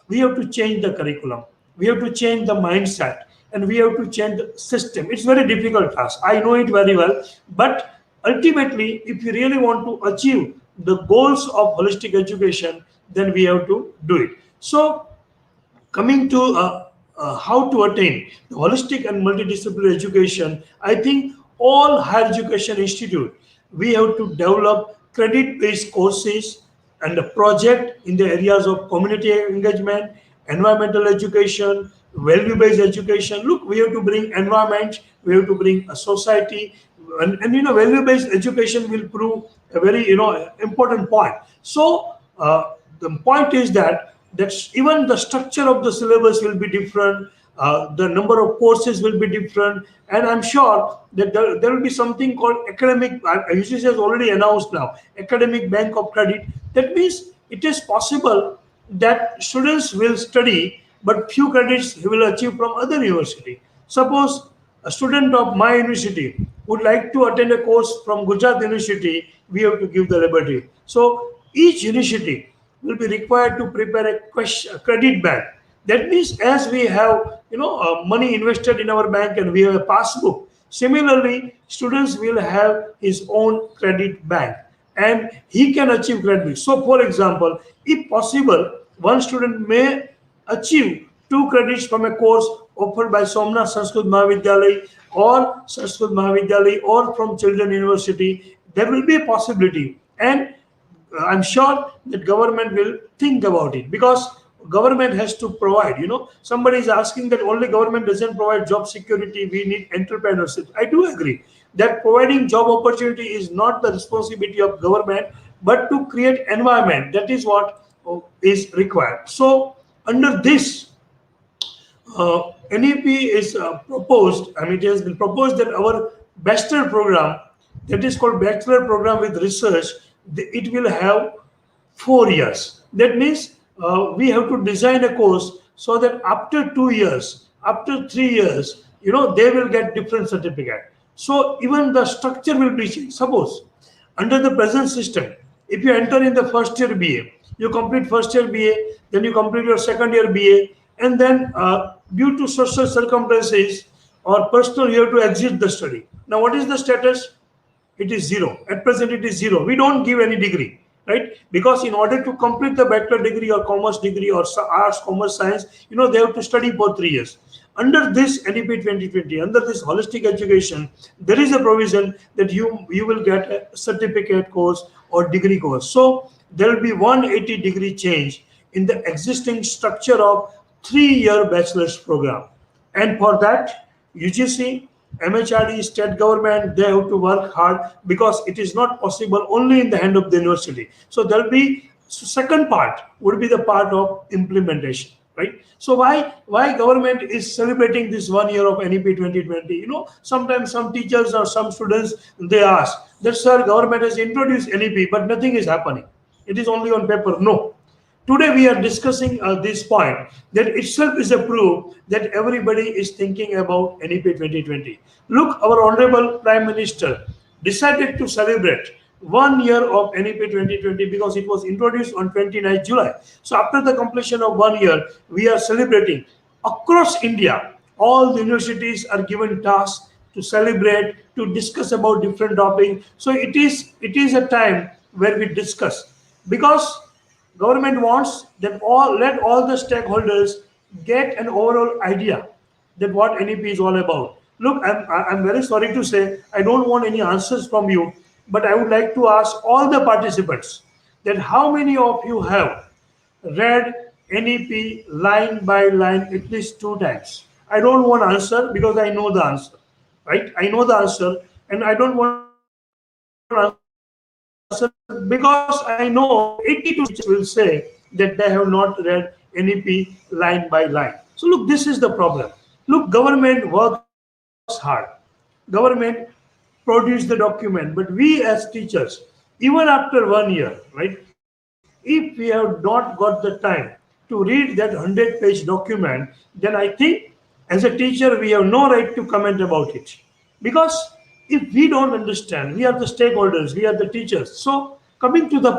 we have to change the curriculum. We have to change the mindset, and we have to change the system. It's very difficult task. I know it very well. But ultimately, if you really want to achieve the goals of holistic education, then we have to do it. So, coming to how to attain the holistic and multidisciplinary education, I think all higher education institute, we have to develop credit-based courses and a project in the areas of community engagement, environmental education, value-based education. Look, we have to bring environment, we have to bring a society, and value-based education will prove a very important point. So the point is that even the structure of the syllabus will be different, the number of courses will be different, and I'm sure that there will be something called academic, UCC has already announced now, academic bank of credit. That means it is possible that students will study, but few credits he will achieve from other university. Suppose a student of my university would like to attend a course from Gujarat University, we have to give the liberty. So each university will be required to prepare a credit bank. That means as we have money invested in our bank and we have a passbook, similarly students will have his own credit bank and he can achieve credit. So for example, if possible, one student may achieve 2 credits from a course offered by Somnath Sanskrit Mahavidyalaya or Sanskrit Mahavidyalaya or from Children University. There will be a possibility, and I'm sure that government will think about it, because government has to provide. Somebody is asking that only government doesn't provide job security, we need entrepreneurship. I do agree that providing job opportunity is not the responsibility of government, but to create environment, that is what is required. So under this NEP is proposed, it has been proposed that our bachelor program, that is called bachelor program with research, it will have 4 years. That means we have to design a course so that after 2 years, after 3 years, they will get different certificate. So even the structure will be changed. Suppose under the present system, if you enter in the first year BA, you complete first year BA, then you complete your second year BA, and then due to social circumstances or personal, you have to exit the study. Now what is the status? It is 0. At present it is 0. We don't give any degree, right? Because in order to complete the bachelor degree or commerce degree or arts, commerce, science, they have to study for 3 years. Under this NEP 2020, under this holistic education, there is a provision that you will get a certificate course or degree course. So there will be 180 degree change in the existing structure of 3-year bachelor's program. And for that, UGC, MHRD, state government, they have to work hard, because it is not possible only in the hand of the university. So there will be, second part would be the part of implementation, right? So why government is celebrating this 1 year of NEP 2020? Sometimes some teachers or some students, they ask that, sir, government has introduced NEP, but nothing is happening. It is only on paper. No. Today we are discussing this point that itself is a proof that everybody is thinking about NEP 2020. Look, our Honorable Prime Minister decided to celebrate 1 year of NEP 2020 because it was introduced on 29th July. So after the completion of 1 year, we are celebrating across India. All the universities are given tasks to celebrate, to discuss about different topics. So it is a time where we discuss, because government wants that let all the stakeholders get an overall idea that what NEP is all about. Look, I'm very sorry to say I don't want any answers from you, but I would like to ask all the participants that how many of you have read NEP line by line at least 2 times? I don't want answer because I know the answer, right? I know the answer, and I don't want answer because I know 82% will say that they have not read NEP line by line. So look, this is the problem. Look, government works hard. Government produce the document, but we as teachers, even after 1 year, right? If we have not got the time to read that 100-page document, then I think as a teacher we have no right to comment about it. Because if we don't understand, we are the stakeholders, we are the teachers. So coming to the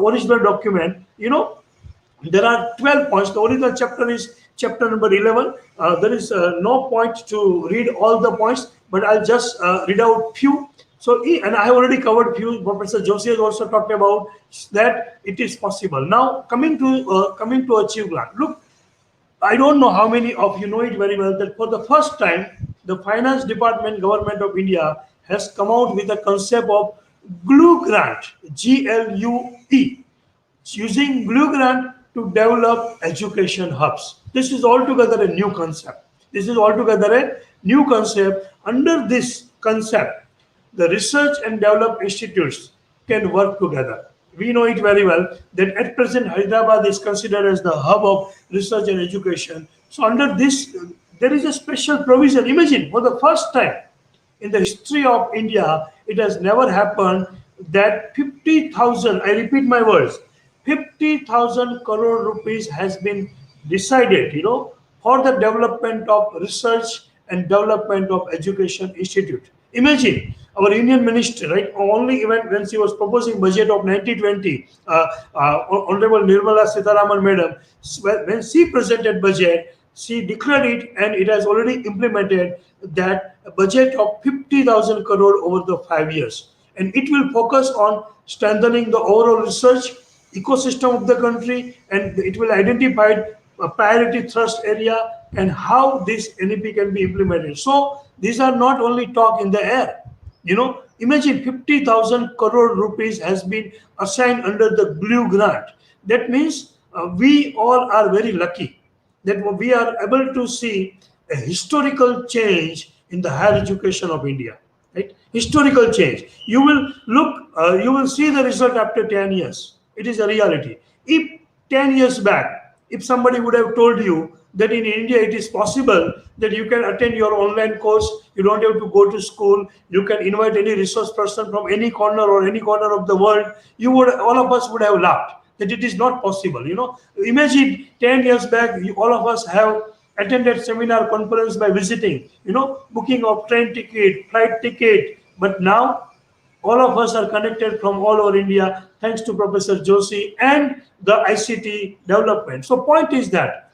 original document, there are 12 points. The original chapter is chapter number 11. There is no point to read all the points, but I'll just read out few. So, and I have already covered few. Professor Joshi has also talked about that it is possible. Now, coming to Achieve Grant. Look, I don't know how many of you know it very well that for the first time, the Finance Department, Government of India has come out with a concept of GLUE grant, GLUE, using GLUE grant to develop education hubs. This is altogether a new concept. Under this concept, the research and develop institutes can work together. We know it very well that at present Hyderabad is considered as the hub of research and education. So under this, there is a special provision. Imagine, for the first time in the history of India, it has never happened that 50,000, I repeat my words, 50,000 crore rupees has been decided, for the development of research and development of education institute. Imagine our Union Minister, right? Only even when she was proposing budget of 1920, Honorable Nirmala Sitharaman Madam, when she presented budget, she declared it, and it has already implemented that a budget of 50,000 crore over the 5 years, and it will focus on strengthening the overall research ecosystem of the country, and it will identify a priority thrust area and how this NEP can be implemented. So these are not only talk in the air. Imagine 50,000 crore rupees has been assigned under the GLUE grant. That means we all are very lucky that we are able to see a historical change in the higher education of India. Right? Historical change. You will look, you will see the result after 10 years. It is a reality. If 10 years back, if somebody would have told you that in India it is possible that you can attend your online course, you don't have to go to school, you can invite any resource person from any corner of the world, all of us would have laughed that it is not possible. Imagine 10 years back, all of us have attended seminar conference by visiting, booking of train ticket, flight ticket, but now all of us are connected from all over India thanks to Professor Joshi and the ICT development. So point is that,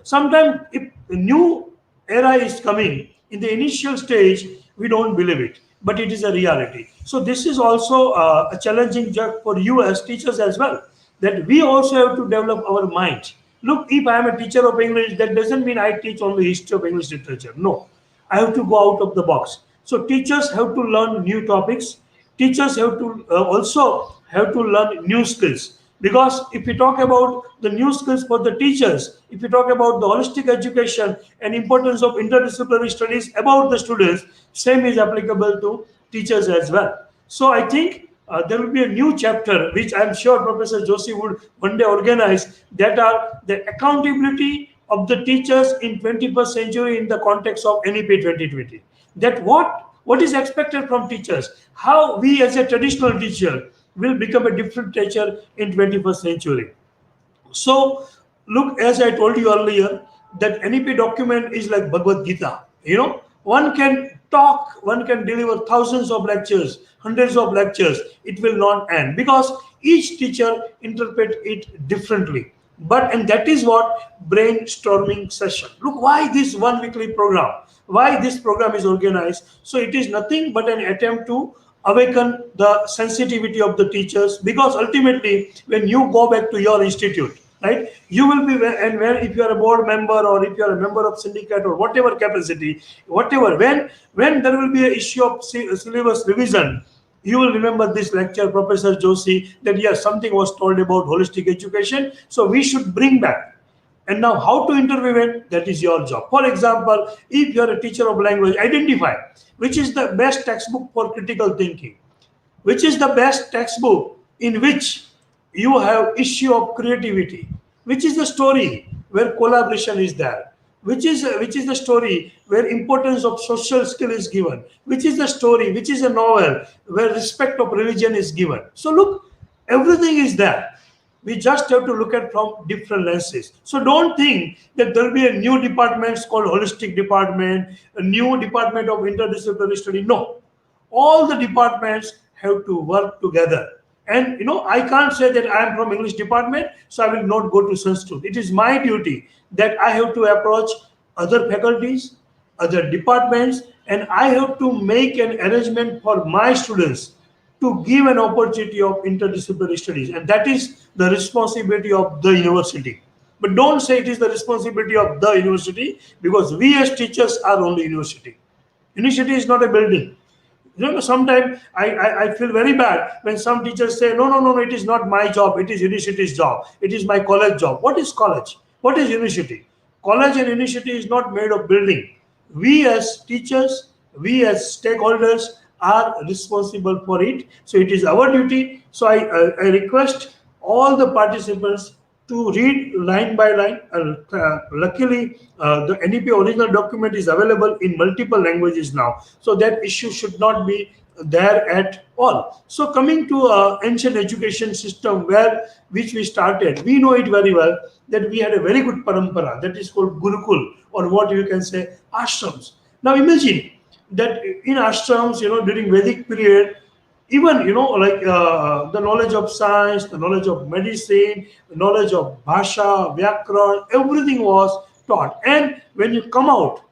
sometimes if a new era is coming, in the initial stage, we don't believe it, but it is a reality. So this is also a challenging job for you as teachers as well, that we also have to develop our mind. Look, if I am a teacher of English, that doesn't mean I teach only history of English literature. No, I have to go out of the box. So teachers have to learn new topics. Teachers have to also have to learn new skills, because if we talk about the new skills for the teachers, if we talk about the holistic education and importance of interdisciplinary studies about the students, same is applicable to teachers as well. So I think there will be a new chapter which I'm sure Professor Joshi would one day organize, that are the accountability of the teachers in 21st century in the context of NEP 2020. That what is expected from teachers, how we as a traditional teacher will become a different teacher in 21st century. So, look, as I told you earlier, that NEP document is like Bhagavad Gita. One can talk, one can deliver thousands of lectures, hundreds of lectures. It will not end because each teacher interprets it differently. And that is what brainstorming session. Look, why this one weekly program? Why this program is organized? So it is nothing but an attempt to awaken the sensitivity of the teachers, because ultimately when you go back to your institute, right, you will be, and when, if you are a board member or if you are a member of syndicate or whatever capacity, whatever, when there will be an issue of syllabus revision, you will remember this lecture, Professor Joshi, that yes, something was told about holistic education, so we should bring back. And now how to intervene, that is your job. For example, if you are a teacher of language, identify which is the best textbook for critical thinking, which is the best textbook in which you have issue of creativity, which is the story where collaboration is there, which is the story where importance of social skill is given, which is the story, which is a novel where respect of religion is given. So look, everything is there. We just have to look at from different lenses. So don't think that there will be a new department called holistic department, a new department of interdisciplinary study. No, all the departments have to work together. And I can't say that I am from English department, so I will not go to Sanskrit. It is my duty that I have to approach other faculties, other departments, and I have to make an arrangement for my students to give an opportunity of interdisciplinary studies. And that is the responsibility of the university. But don't say it is the responsibility of the university, because we as teachers are only university. University is not a building. Sometimes I feel very bad when some teachers say, no, it is not my job, it is university's job, it is my college job. What is college? What is university? College and university is not made of building. We as teachers, we as stakeholders are responsible for it. So it is our duty. So I request all the participants to read line by line. Luckily, the NEP original document is available in multiple languages now, so that issue should not be there at all. So coming to ancient education system which we started, we know it very well that we had a very good parampara that is called Gurukul, or what you can say ashrams. Now imagine that in ashrams, during Vedic period, even the knowledge of science, the knowledge of medicine, the knowledge of bhasha, vyakran, everything was taught. And when you come out,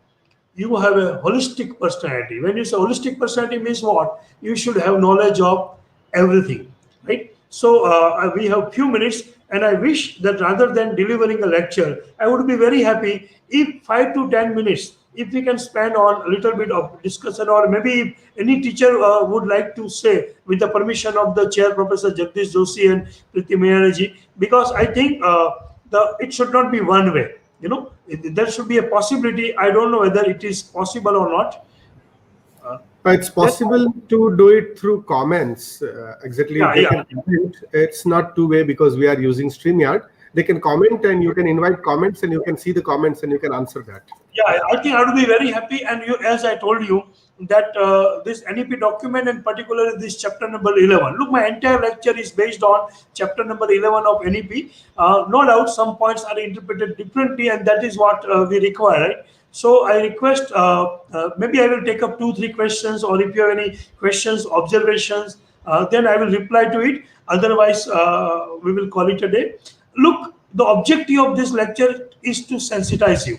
you have a holistic personality. When you say holistic personality means what? You should have knowledge of everything, right? So we have few minutes, and I wish that rather than delivering a lecture, I would be very happy if 5 to 10 minutes, if we can spend on a little bit of discussion, or maybe if any teacher would like to say, with the permission of the chair, Professor Jagdish Joshi and Priti Meyani ji, because I think it should not be one way. There should be a possibility. I don't know whether it is possible or not. It's possible to do it through comments. Exactly. Yeah, They can comment. It's not two-way because we are using StreamYard. They can comment, and you can invite comments, and you can see the comments, and you can answer that. Yeah, I think I would be very happy. And as I told you, that this NEP document, and particularly this chapter number 11. Look, my entire lecture is based on chapter number 11 of NEP. No doubt some points are interpreted differently, and that is what we require, right? So I request, maybe I will take up 2-3 questions, or if you have any questions, observations, then I will reply to it. Otherwise, we will call it a day. Look, the objective of this lecture is to sensitize you.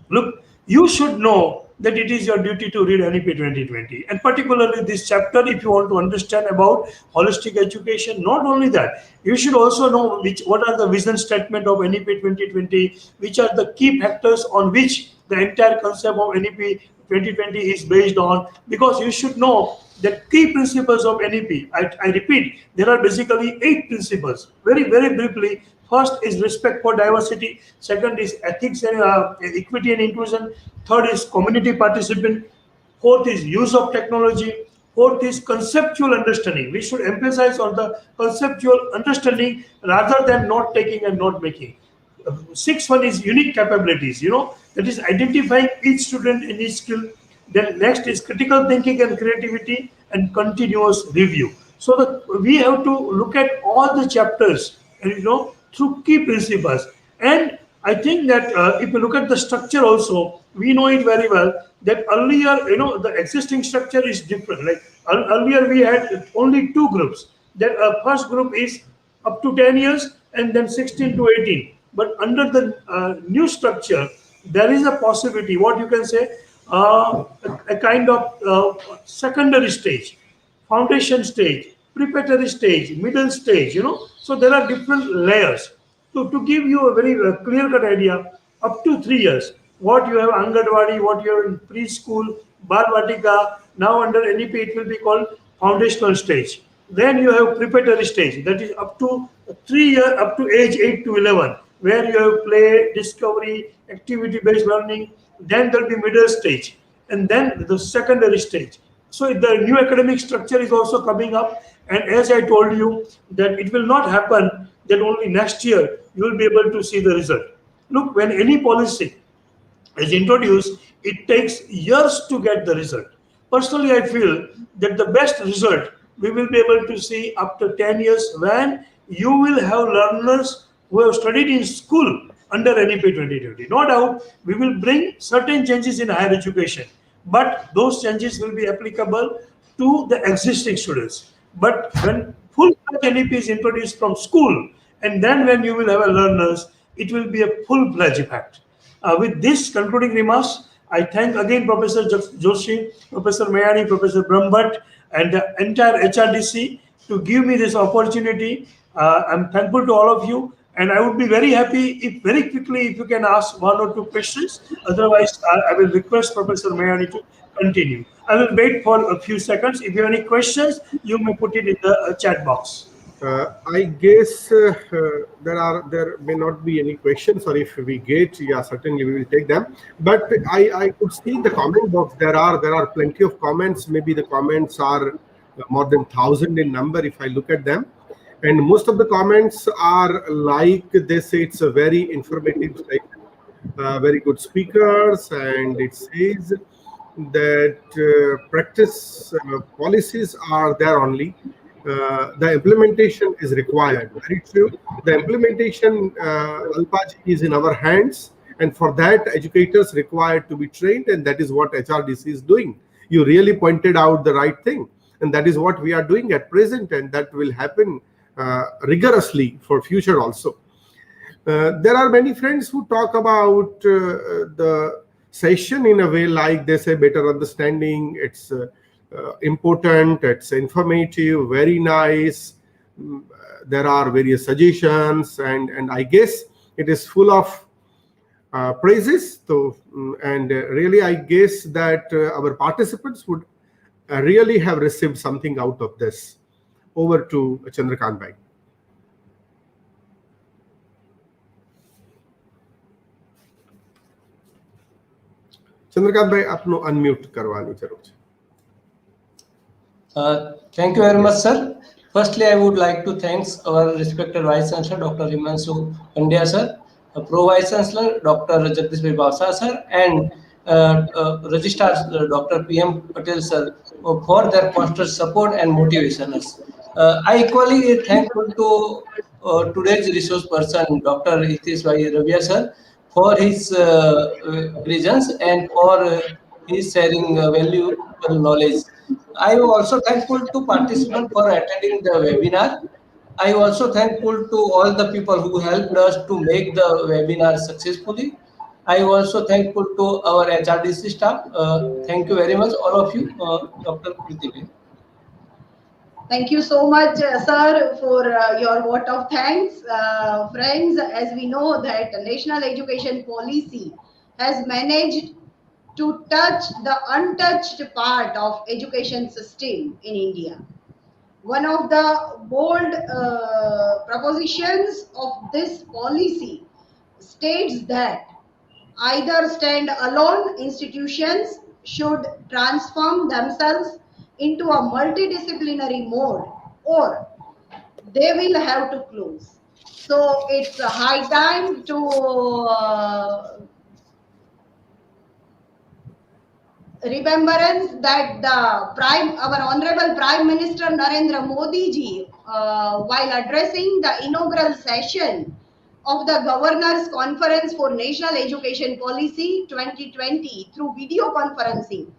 Look, you should know that it is your duty to read NEP 2020, and particularly this chapter, if you want to understand about holistic education. Not only that, you should also know what are the vision statement of NEP 2020, which are the key factors on which the entire concept of NEP 2020 is based on, because you should know that key principles of NEP. I repeat, there are basically 8 principles. Very, very briefly. First is respect for diversity. Second is ethics and equity and inclusion. Third is community participation. Fourth is use of technology. Fourth is conceptual understanding. We should emphasize on the conceptual understanding rather than not taking and not making. sixth one is unique capabilities, that is identifying each student and each skill. Then next is critical thinking and creativity and continuous review. So we have to look at all the chapters, and through key principles. And I think that if you look at the structure also, we know it very well that earlier, the existing structure is different. Like earlier we had only two groups. That first group is up to 10 years and then 16 to 18. But under the new structure, there is a possibility, what you can say, a kind of secondary stage, foundation stage, preparatory stage, middle stage, So there are different layers. To give you a very clear-cut idea, up to 3 years, what you have Anganwadi, what you have in preschool, Bal Vatika, now under NEP it will be called foundational stage. Then you have preparatory stage, that is up to 3 years, up to age 8 to 11, where you have play, discovery, activity-based learning. Then there will be middle stage, and then the secondary stage. So the new academic structure is also coming up, and as I told you, that it will not happen that only next year you will be able to see the result. Look, when any policy is introduced, it takes years to get the result. Personally, I feel that the best result we will be able to see after 10 years, when you will have learners who have studied in school under NEP 2020. No doubt, we will bring certain changes in higher education, but those changes will be applicable to the existing students. But when full-fledged NEP is introduced from school, and then when you will have a learners, it will be a full-fledged effect. With this concluding remarks, I thank again Professor Joshi, Professor Mayani, Professor Brahmbhatt, and the entire HRDC to give me this opportunity. I'm thankful to all of you, and I would be very happy if very quickly if you can ask one or two questions. Otherwise, I will request Professor Mayani to continue. I will wait for a few seconds. If you have any questions, you may put it in the chat box. I guess there may not be any questions, or if we get, yeah, certainly we will take them. But I could see in the comment box there are plenty of comments. Maybe the comments are more than 1,000 in number if I look at them, and most of the comments are like they say it's a very informative session, very good speakers, and it says that practice policies are there only. The implementation is required. Very true. The implementation, Alpaji, is in our hands, and for that, educators required to be trained, and that is what HRDC is doing. You really pointed out the right thing, and that is what we are doing at present, and that will happen rigorously for future also. There are many friends who talk about the session in a way like they say better understanding. It's important, it's informative, very nice. There are various suggestions, and I guess it is full of praises. So, and really, I guess that our participants would really have received something out of this. Over to Chandrakant Bhai. Chandrakant Bhai, આપનું unmute કરવાની જરૂર છે. Thank you very much, sir. Firstly, I would like to thank our respected Vice Chancellor, Dr. Himanshu Pandya, sir, Pro Vice Chancellor, Dr. Jagdish Bhavsa, sir, and Registrar Dr. PM Patel, sir, for their constant support and motivation. I equally thankful to today's resource person, Dr. Hitesh Bhai Ravia, sir, for his presence and for his sharing valuable knowledge. I am also thankful to participants for attending the webinar. I am also thankful to all the people who helped us to make the webinar successfully. I am also thankful to our HRDC staff. Thank you very much, all of you, Dr. Prithvi. Thank you so much, sir, for your vote of thanks. Friends, as we know that the National Education Policy has managed to touch the untouched part of education system in India. One of the bold propositions of this policy states that either stand-alone institutions should transform themselves into a multidisciplinary mode, or they will have to close. So it's a high time to remembrance that our honorable Prime Minister Narendra Modi ji, while addressing the inaugural session of the Governors Conference for National Education Policy 2020 through video conferencing,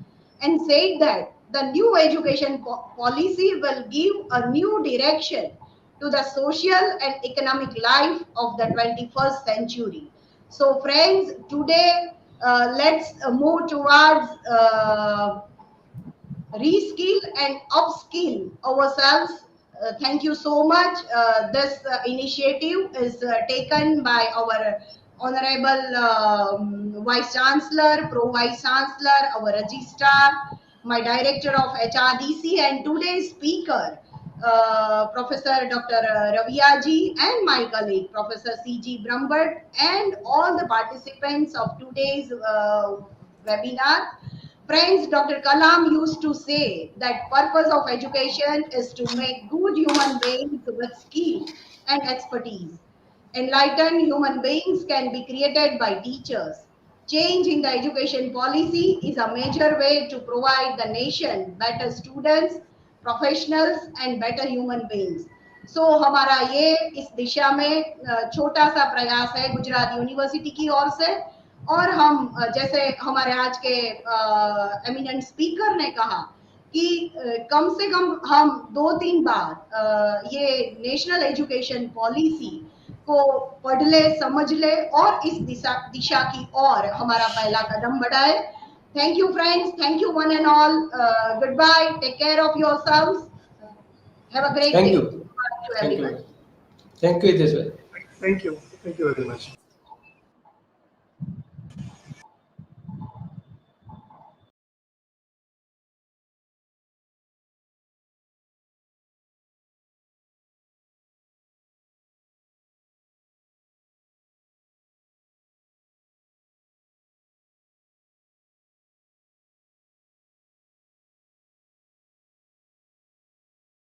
and said that the new education policy will give a new direction to the social and economic life of the 21st century. So friends, today let's move towards reskill and upskill ourselves. Thank you so much. This initiative is taken by our Honorable Vice Chancellor, Pro Vice Chancellor, our Registrar, my Director of HRDC, and today's speaker, Professor Dr. Raviyaji, and my colleague, Professor C.G. Brambhat, and all the participants of today's webinar. Friends, Dr. Kalam used to say that purpose of education is to make good human beings with skill and expertise. Enlightened human beings can be created by teachers. Change in the education policy is a major way to provide the nation better students, professionals and better human beings. So हमारा ये इस दिशा में छोटा सा प्रयास है Gujarat university की ओर से, और हम जैसे हमारे आज के एमिनेंट स्पीकर ने कहा कि कम से कम हम 2-3 बार ये नेशनल एजुकेशन पॉलिसी को पढ़ ले, समझ ले और इस दिशा की ओर हमारा पहला कदम बढ़ाए. Thank you friends, thank you one and all. Goodbye, take care of yourselves. Have a great day. Thank you. Thank you. Thank you, Hitesh. Thank you very much.